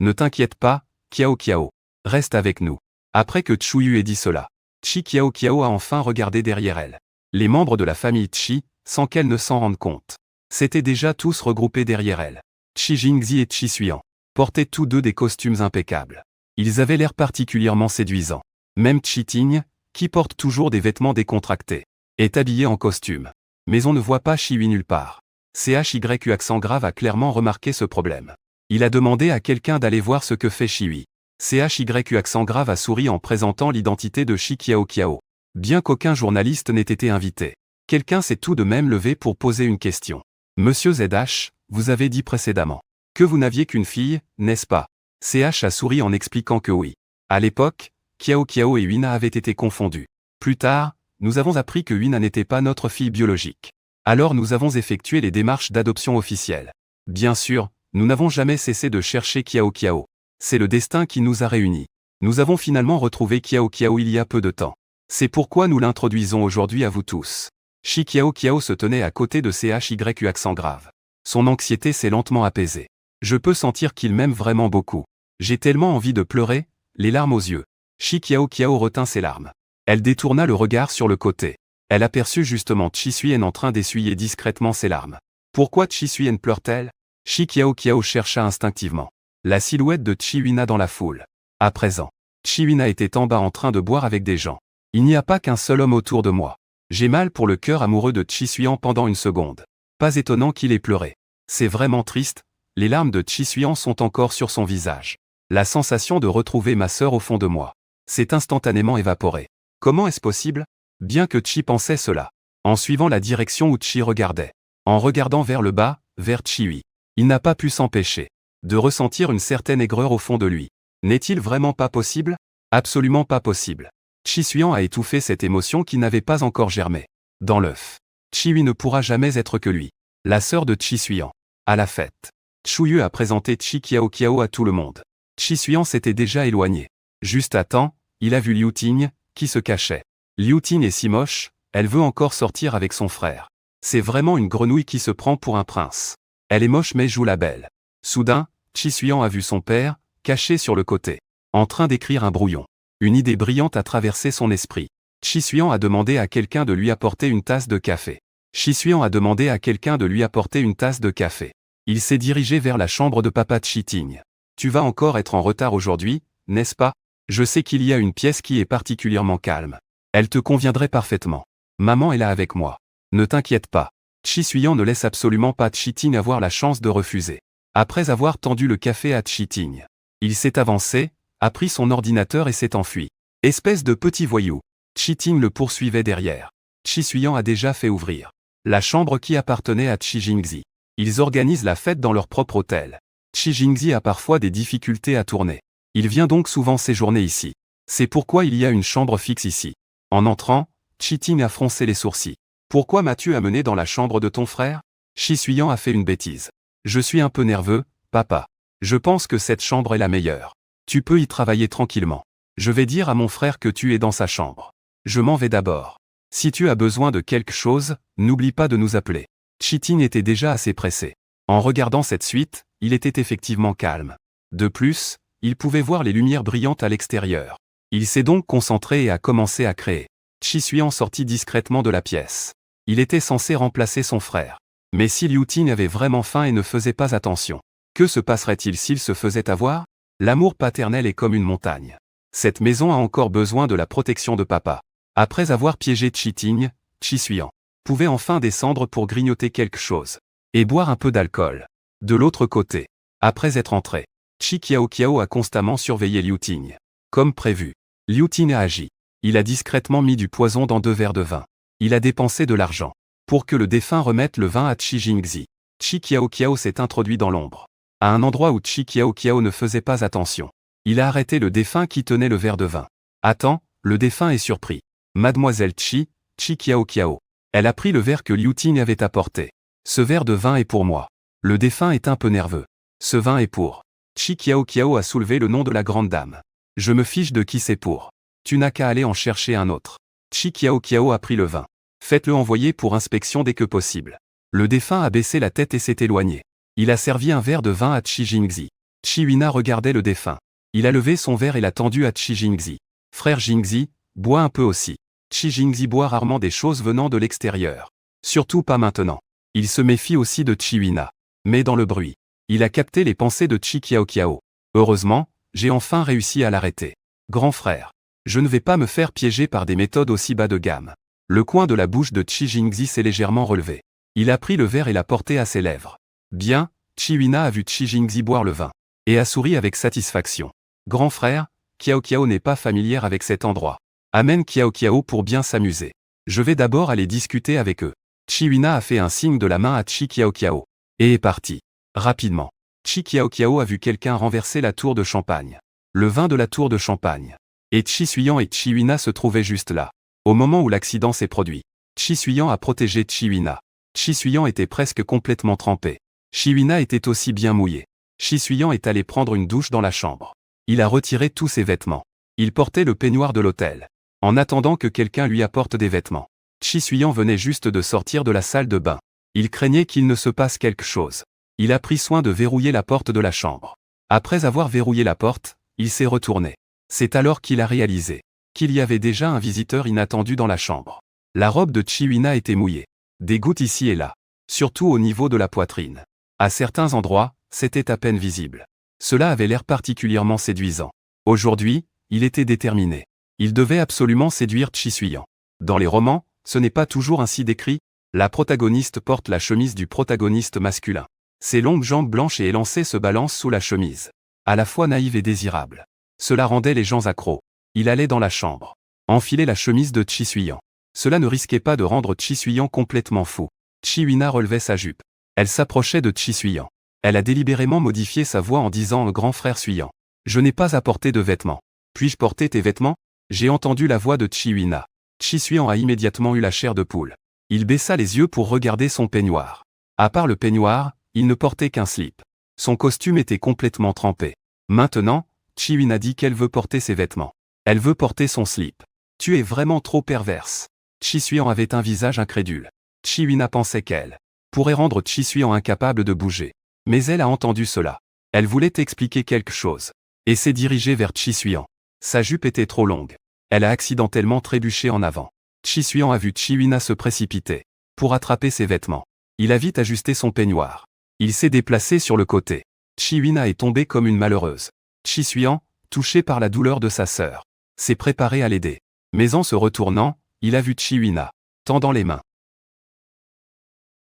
Ne t'inquiète pas, Kiao. Reste avec nous. Après que Chuyu ait dit cela, Chi Kiao a enfin regardé derrière elle. Les membres de la famille Chi, sans qu'elle ne s'en rende compte, s'étaient déjà tous regroupés derrière elle. Chi Jingzi et Chi Suyan portaient tous deux des costumes impeccables. Ils avaient l'air particulièrement séduisants. Même Chi Ting, qui porte toujours des vêtements décontractés, est habillé en costume. Mais on ne voit pas Chi Hui nulle part. CHYU accent grave a clairement remarqué ce problème. Il a demandé à quelqu'un d'aller voir ce que fait Chihui. CHYU accent grave a souri en présentant l'identité de Chi Kiao Kiao. Bien qu'aucun journaliste n'ait été invité. Quelqu'un s'est tout de même levé pour poser une question. Monsieur ZH, vous avez dit précédemment que vous n'aviez qu'une fille, n'est-ce pas? CH a souri en expliquant que oui. À l'époque, Kiao Kiao et Huina avaient été confondus. Plus tard, nous avons appris que Huina n'était pas notre fille biologique. Alors nous avons effectué les démarches d'adoption officielles. Bien sûr, nous n'avons jamais cessé de chercher Kiao Kiao. C'est le destin qui nous a réunis. Nous avons finalement retrouvé Kiao Kiao il y a peu de temps. C'est pourquoi nous l'introduisons aujourd'hui à vous tous. Chi Kiao Kiao se tenait à côté de CHYU accent grave. Son anxiété s'est lentement apaisée. Je peux sentir qu'il m'aime vraiment beaucoup. J'ai tellement envie de pleurer, les larmes aux yeux. Chi Kiao Kiao retint ses larmes. Elle détourna le regard sur le côté. Elle aperçut justement Chi Suyen en train d'essuyer discrètement ses larmes. Pourquoi Chi Suyen pleure-t-elle? Chi Kiao Kiao chercha instinctivement la silhouette de Chi Huina dans la foule. À présent, Chi Huina était en bas en train de boire avec des gens. Il n'y a pas qu'un seul homme autour de moi. J'ai mal pour le cœur amoureux de Chi Suyan pendant une seconde. Pas étonnant qu'il ait pleuré. C'est vraiment triste, les larmes de Chi Suyan sont encore sur son visage. La sensation de retrouver ma sœur au fond de moi s'est instantanément évaporée. Comment est-ce possible? Bien que Chi pensait cela. En suivant la direction où Chi regardait. En regardant vers le bas, vers Chi-Hui. Il n'a pas pu s'empêcher de ressentir une certaine aigreur au fond de lui. N'est-il vraiment pas possible? Absolument pas possible. Chi Suyan a étouffé cette émotion qui n'avait pas encore germé dans l'œuf. Chi-Hui ne pourra jamais être que lui. La sœur de Chi Suyan. À la fête. Chuyu a présenté Chi Kiao Kiao à tout le monde. Chi Suyan s'était déjà éloigné. Juste à temps, il a vu Liu Ting, qui se cachait. Liu Ting est si moche, elle veut encore sortir avec son frère. C'est vraiment une grenouille qui se prend pour un prince. Elle est moche mais joue la belle. Soudain, Chi Suyan a vu son père, caché sur le côté, en train d'écrire un brouillon. Une idée brillante a traversé son esprit. Chi Suyan a demandé à quelqu'un de lui apporter une tasse de café. Chi Suyan a demandé à quelqu'un de lui apporter une tasse de café. Il s'est dirigé vers la chambre de papa Chi Ting. Tu vas encore être en retard aujourd'hui, n'est-ce pas? Je sais qu'il y a une pièce qui est particulièrement calme. Elle te conviendrait parfaitement. Maman est là avec moi. Ne t'inquiète pas. Chi Suyan ne laisse absolument pas Chi Ting avoir la chance de refuser. Après avoir tendu le café à Chi Ting, il s'est avancé, a pris son ordinateur et s'est enfui. Espèce de petit voyou. Chi Ting le poursuivait derrière. Chi Suyan a déjà fait ouvrir la chambre qui appartenait à Chi Jingzi. Ils organisent la fête dans leur propre hôtel. Chi Jingzi a parfois des difficultés à tourner. Il vient donc souvent séjourner ici. C'est pourquoi il y a une chambre fixe ici. En entrant, Chi Ting a froncé les sourcils. Pourquoi m'as-tu amené dans la chambre de ton frère? Chi Suyan a fait une bêtise. Je suis un peu nerveux, papa. Je pense que cette chambre est la meilleure. Tu peux y travailler tranquillement. Je vais dire à mon frère que tu es dans sa chambre. Je m'en vais d'abord. Si tu as besoin de quelque chose, n'oublie pas de nous appeler. Chi Ting était déjà assez pressé. En regardant cette suite, il était effectivement calme. De plus, il pouvait voir les lumières brillantes à l'extérieur. Il s'est donc concentré et a commencé à créer. Chi Suyan sortit discrètement de la pièce. Il était censé remplacer son frère. Mais si Liu Ting avait vraiment faim et ne faisait pas attention, que se passerait-il s'il se faisait avoir? L'amour paternel est comme une montagne. Cette maison a encore besoin de la protection de papa. Après avoir piégé Chi Ting, Chi Suyan pouvait enfin descendre pour grignoter quelque chose et boire un peu d'alcool. De l'autre côté, après être entré, Chi Kiao Kiao a constamment surveillé Liu Ting. Comme prévu, Liu Ting a agi. Il a discrètement mis du poison dans 2 verres de vin. Il a dépensé de l'argent pour que le défunt remette le vin à Chi Jingzi. Chi Kiao Kiao s'est introduit dans l'ombre, à un endroit où Chi Kiao Kiao ne faisait pas attention. Il a arrêté le défunt qui tenait le verre de vin. Attends, le défunt est surpris. Mademoiselle Chi Kiao Kiao. Elle a pris le verre que Liu Ting avait apporté. Ce verre de vin est pour moi. Le défunt est un peu nerveux. Ce vin est pour. Chi Kiao Kiao a soulevé le nom de la grande dame. Je me fiche de qui c'est pour. Tu n'as qu'à aller en chercher un autre. Chi Kiao Kiao a pris le vin. Faites-le envoyer pour inspection dès que possible. Le défunt a baissé la tête et s'est éloigné. Il a servi un verre de vin à Chi Jingzi. Chi Huina regardait le défunt. Il a levé son verre et l'a tendu à Chi Jingzi. Frère Jingzi, bois un peu aussi. Chi Jingzi boit rarement des choses venant de l'extérieur. Surtout pas maintenant. Il se méfie aussi de Chi Huina. Mais dans le bruit, il a capté les pensées de Chi Kiao Kiao. Heureusement, j'ai enfin réussi à l'arrêter. Grand frère, je ne vais pas me faire piéger par des méthodes aussi bas de gamme. Le coin de la bouche de Chi Jingzi s'est légèrement relevé. Il a pris le verre et l'a porté à ses lèvres. Bien, Chiwina a vu Chi Jingzi boire le vin et a souri avec satisfaction. Grand frère, Kiao Kiao n'est pas familière avec cet endroit. Amène Kiao Kiao pour bien s'amuser. Je vais d'abord aller discuter avec eux. Chiwina a fait un signe de la main à Chi Kiao Kiao et est parti. Rapidement, Chi Kiao Kiao a vu quelqu'un renverser la tour de champagne. Le vin de la tour de champagne. Et Chi Suyan et Chiwina se trouvaient juste là. Au moment où l'accident s'est produit, Chi Suyan a protégé Chiwina. Chi Suyan était presque complètement trempé. Chiwina était aussi bien mouillée. Chi Suyan est allé prendre une douche dans la chambre. Il a retiré tous ses vêtements. Il portait le peignoir de l'hôtel. En attendant que quelqu'un lui apporte des vêtements. Chi Suyan venait juste de sortir de la salle de bain. Il craignait qu'il ne se passe quelque chose. Il a pris soin de verrouiller la porte de la chambre. Après avoir verrouillé la porte, il s'est retourné. C'est alors qu'il a réalisé qu'il y avait déjà un visiteur inattendu dans la chambre. La robe de Chiwina était mouillée. Des gouttes ici et là. Surtout au niveau de la poitrine. À certains endroits, c'était à peine visible. Cela avait l'air particulièrement séduisant. Aujourd'hui, il était déterminé. Il devait absolument séduire Chi Suyan. Dans les romans, ce n'est pas toujours ainsi décrit. La protagoniste porte la chemise du protagoniste masculin. Ses longues jambes blanches et élancées se balancent sous la chemise. À la fois naïve et désirable. Cela rendait les gens accros. Il allait dans la chambre. Enfiler la chemise de Chi Suyan. Cela ne risquait pas de rendre Chi Suyan complètement fou. Chiwina relevait sa jupe. Elle s'approchait de Chi Suyan. Elle a délibérément modifié sa voix en disant au grand frère Suyan. Je n'ai pas apporté de vêtements. Puis-je porter tes vêtements? J'ai entendu la voix de Chiwina. Chi Suyan a immédiatement eu la chair de poule. Il baissa les yeux pour regarder son peignoir. À part le peignoir, il ne portait qu'un slip. Son costume était complètement trempé. Maintenant, Chiwina dit qu'elle veut porter ses vêtements. Elle veut porter son slip. Tu es vraiment trop perverse. Chi Suyan avait un visage incrédule. Chiwina pensait qu'elle pourrait rendre Chi Suyan incapable de bouger. Mais elle a entendu cela. Elle voulait expliquer quelque chose. Et s'est dirigée vers Chi Suyan. Sa jupe était trop longue. Elle a accidentellement trébuché en avant. Chi Suyan a vu Chiwina se précipiter pour attraper ses vêtements. Il a vite ajusté son peignoir. Il s'est déplacé sur le côté. Chiwina est tombée comme une malheureuse. Chi Suyan, touché par la douleur de sa sœur, s'est préparé à l'aider. Mais en se retournant, il a vu Chiwina, tendant les mains,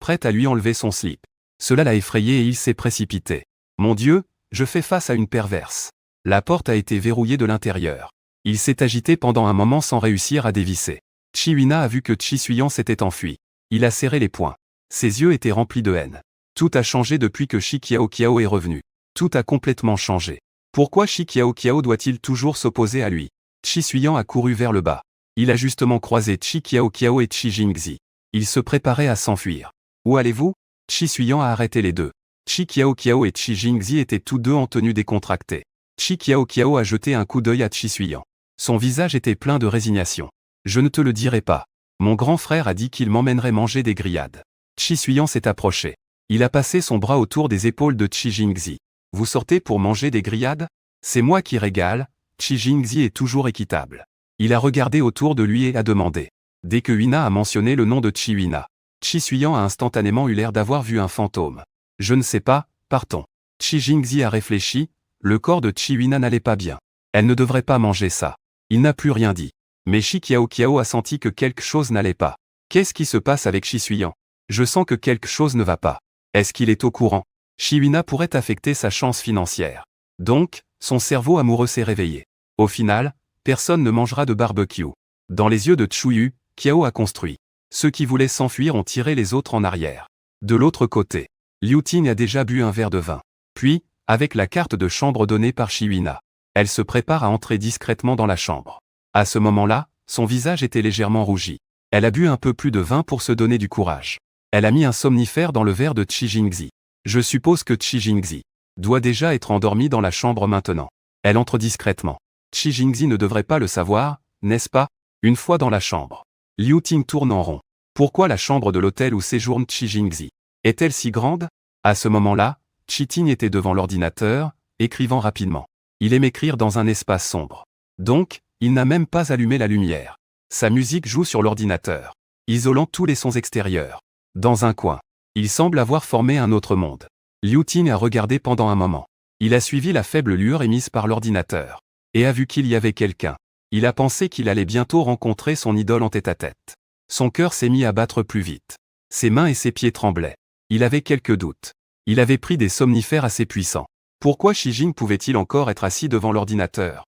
prête à lui enlever son slip. Cela l'a effrayé et il s'est précipité. Mon Dieu, je fais face à une perverse. La porte a été verrouillée de l'intérieur. Il s'est agité pendant un moment sans réussir à dévisser. Chiwina a vu que Chi Suyan s'était enfui. Il a serré les poings. Ses yeux étaient remplis de haine. Tout a changé depuis que Chi Kiao Kiao est revenu. Tout a complètement changé. Pourquoi Chi Kiao Kiao doit-il toujours s'opposer à lui? Chi Suyan a couru vers le bas. Il a justement croisé Chi Kiao Kiao et Chi Jingzi. Il se préparait à s'enfuir. Où allez-vous? Chi Suyan a arrêté les deux. Chi Kiao Kiao et Chi Jingzi étaient tous deux en tenue décontractée. Chi Kiao Kiao a jeté un coup d'œil à Chi Suyan. Son visage était plein de résignation. Je ne te le dirai pas. Mon grand frère a dit qu'il m'emmènerait manger des grillades. Chi Suyan s'est approché. Il a passé son bras autour des épaules de Chi Jingzi. Vous sortez pour manger des grillades? C'est moi qui régale. Chi Jingzi est toujours équitable. Il a regardé autour de lui et a demandé. Dès que Wina a mentionné le nom de Chiwina, Chi Suyan a instantanément eu l'air d'avoir vu un fantôme. Je ne sais pas, partons. Chi Jingzi a réfléchi, le corps de Chiwina n'allait pas bien. Elle ne devrait pas manger ça. Il n'a plus rien dit. Mais Chi Kiao Kiao a senti que quelque chose n'allait pas. Qu'est-ce qui se passe avec Chi Suyan? Je sens que quelque chose ne va pas. Est-ce qu'il est au courant? Chiwina pourrait affecter sa chance financière. Donc, son cerveau amoureux s'est réveillé. Au final, personne ne mangera de barbecue. Dans les yeux de Chuyu, Kiao a construit. Ceux qui voulaient s'enfuir ont tiré les autres en arrière. De l'autre côté, Liu Ting a déjà bu un verre de vin. Puis, avec la carte de chambre donnée par Chiwina, elle se prépare à entrer discrètement dans la chambre. À ce moment-là, son visage était légèrement rougi. Elle a bu un peu plus de vin pour se donner du courage. Elle a mis un somnifère dans le verre de Chi Jingzi. Je suppose que Chi Jingzi doit déjà être endormi dans la chambre maintenant. Elle entre discrètement. Chi Jingzi ne devrait pas le savoir, n'est-ce pas? Une fois dans la chambre, Liu Ting tourne en rond. Pourquoi la chambre de l'hôtel où séjourne Chi Jingzi est-elle si grande? À ce moment-là, Chi Ting était devant l'ordinateur, écrivant rapidement. Il aime écrire dans un espace sombre. Donc, il n'a même pas allumé la lumière. Sa musique joue sur l'ordinateur, isolant tous les sons extérieurs. Dans un coin, il semble avoir formé un autre monde. Liu Ting a regardé pendant un moment. Il a suivi la faible lueur émise par l'ordinateur. Et a vu qu'il y avait quelqu'un. Il a pensé qu'il allait bientôt rencontrer son idole en tête-à-tête. Son cœur s'est mis à battre plus vite. Ses mains et ses pieds tremblaient. Il avait quelques doutes. Il avait pris des somnifères assez puissants. Pourquoi Xi Jing pouvait-il encore être assis devant l'ordinateur?